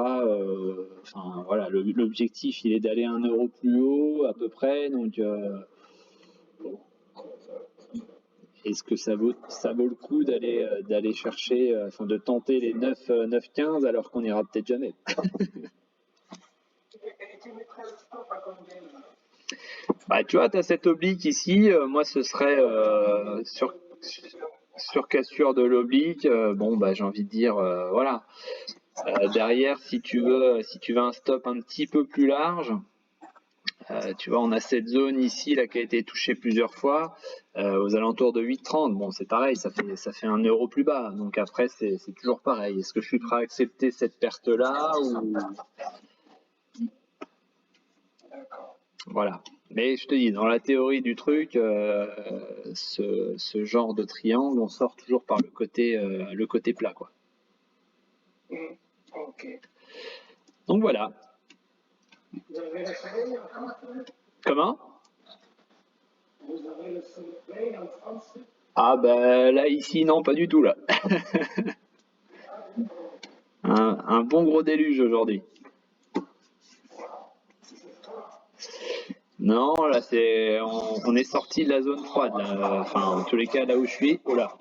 Enfin, voilà, l'objectif, il est d'aller 1 euro plus haut à peu près. Donc, est-ce que ça vaut le coup d'aller chercher, enfin, de tenter les 9, 9,15 alors qu'on n'ira peut-être jamais. Et tu mettrais le stop à combien? Bah, tu vois, tu as cette oblique ici. Moi, ce serait sur cassure de l'oblique. Bon, bah, j'ai envie de dire, voilà. Derrière, si tu veux un stop un petit peu plus large, tu vois, on a cette zone ici là qui a été touchée plusieurs fois, aux alentours de 8,30. Bon, c'est pareil, ça fait 1 euro plus bas. Donc après, c'est toujours pareil. Est-ce que je suis prêt à accepter cette perte-là ou voilà. Mais je te dis, dans la théorie du truc, ce genre de triangle, on sort toujours par le côté plat, quoi. Ok. Donc voilà. Vous avez le soleil en France? Comment? Vous avez le soleil en France? Ah ben là ici non, pas du tout là. Un bon gros déluge aujourd'hui. Non, là, on est sorti de la zone froide, là. Enfin, en tous les cas, là où je suis. Oh là,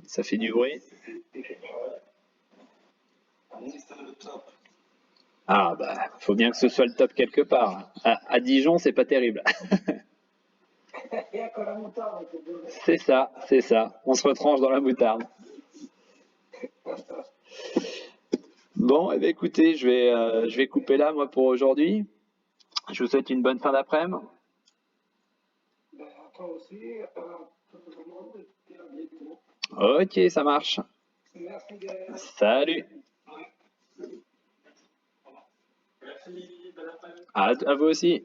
ça fait du bruit. Ah, bah, faut bien que ce soit le top quelque part. À Dijon, c'est pas terrible. Il y a que la moutarde. C'est ça, c'est ça. On se retranche dans la moutarde. Bon, eh bien, écoutez, je vais couper là, moi, pour aujourd'hui. Je vous souhaite une bonne fin d'après-midi. Ben, toi aussi, tout le monde, et à bientôt. Ok, ça marche. Merci de... Salut. Merci, bon après-midi. À vous aussi.